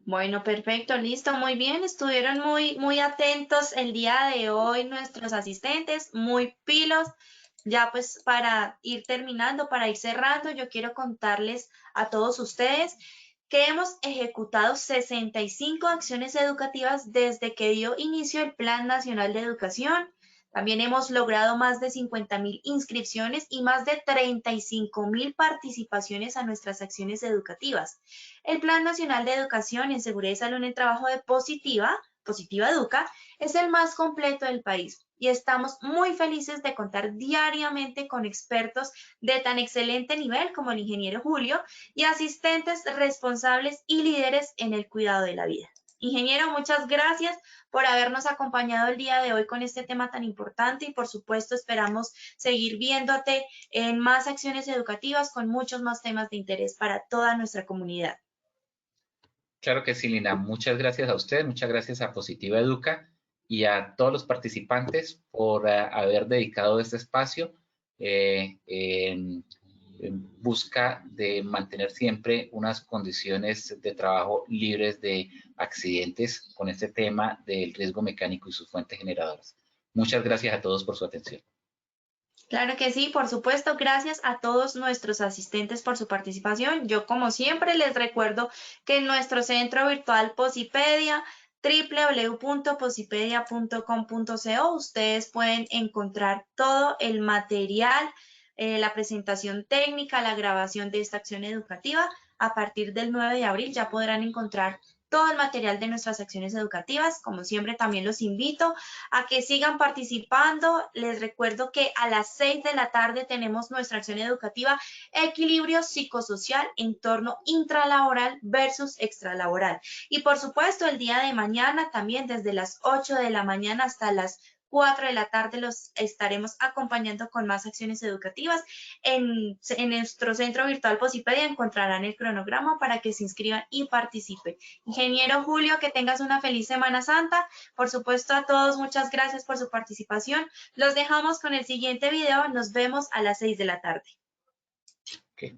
Bueno, perfecto, listo, muy bien. Estuvieron muy atentos el día de hoy nuestros asistentes, muy pilos. Ya pues para ir terminando, para ir cerrando, yo quiero contarles a todos ustedes que hemos ejecutado 65 acciones educativas desde que dio inicio el Plan Nacional de Educación. También hemos logrado más de 50.000 inscripciones y más de 35.000 participaciones a nuestras acciones educativas. El Plan Nacional de Educación en Seguridad y Salud en el Trabajo de Positiva Educa, es el más completo del país y estamos muy felices de contar diariamente con expertos de tan excelente nivel como el ingeniero Julio y asistentes responsables y líderes en el cuidado de la vida. Ingeniero, muchas gracias por habernos acompañado el día de hoy con este tema tan importante y por supuesto esperamos seguir viéndote en más acciones educativas con muchos más temas de interés para toda nuestra comunidad.
Claro que sí, Lina. Muchas gracias a usted, muchas gracias a Positiva Educa y a todos los participantes por haber dedicado este espacio en busca de mantener siempre unas condiciones de trabajo libres de accidentes con este tema del riesgo mecánico y sus fuentes generadoras. Muchas gracias a todos por su atención.
Claro que sí, por supuesto. Gracias a todos nuestros asistentes por su participación. Yo, como siempre, les recuerdo que en nuestro centro virtual Posipedia, www.posipedia.com.co, ustedes pueden encontrar todo el material, la presentación técnica, la grabación de esta acción educativa. A partir del 9 de abril ya podrán encontrar todo el material de nuestras acciones educativas. Como siempre, también los invito a que sigan participando. Les recuerdo que a las 6 de la tarde tenemos nuestra acción educativa Equilibrio Psicosocial, Entorno Intralaboral versus Extralaboral. Y por supuesto, el día de mañana también desde las 8 de la mañana hasta las 4 de la tarde los estaremos acompañando con más acciones educativas. En nuestro centro virtual Posipedia encontrarán el cronograma para que se inscriban y participen. Ingeniero Julio, que tengas una feliz Semana Santa. Por supuesto, a todos, muchas gracias por su participación. Los dejamos con el siguiente video. Nos vemos a las 6 de la tarde.
Okay.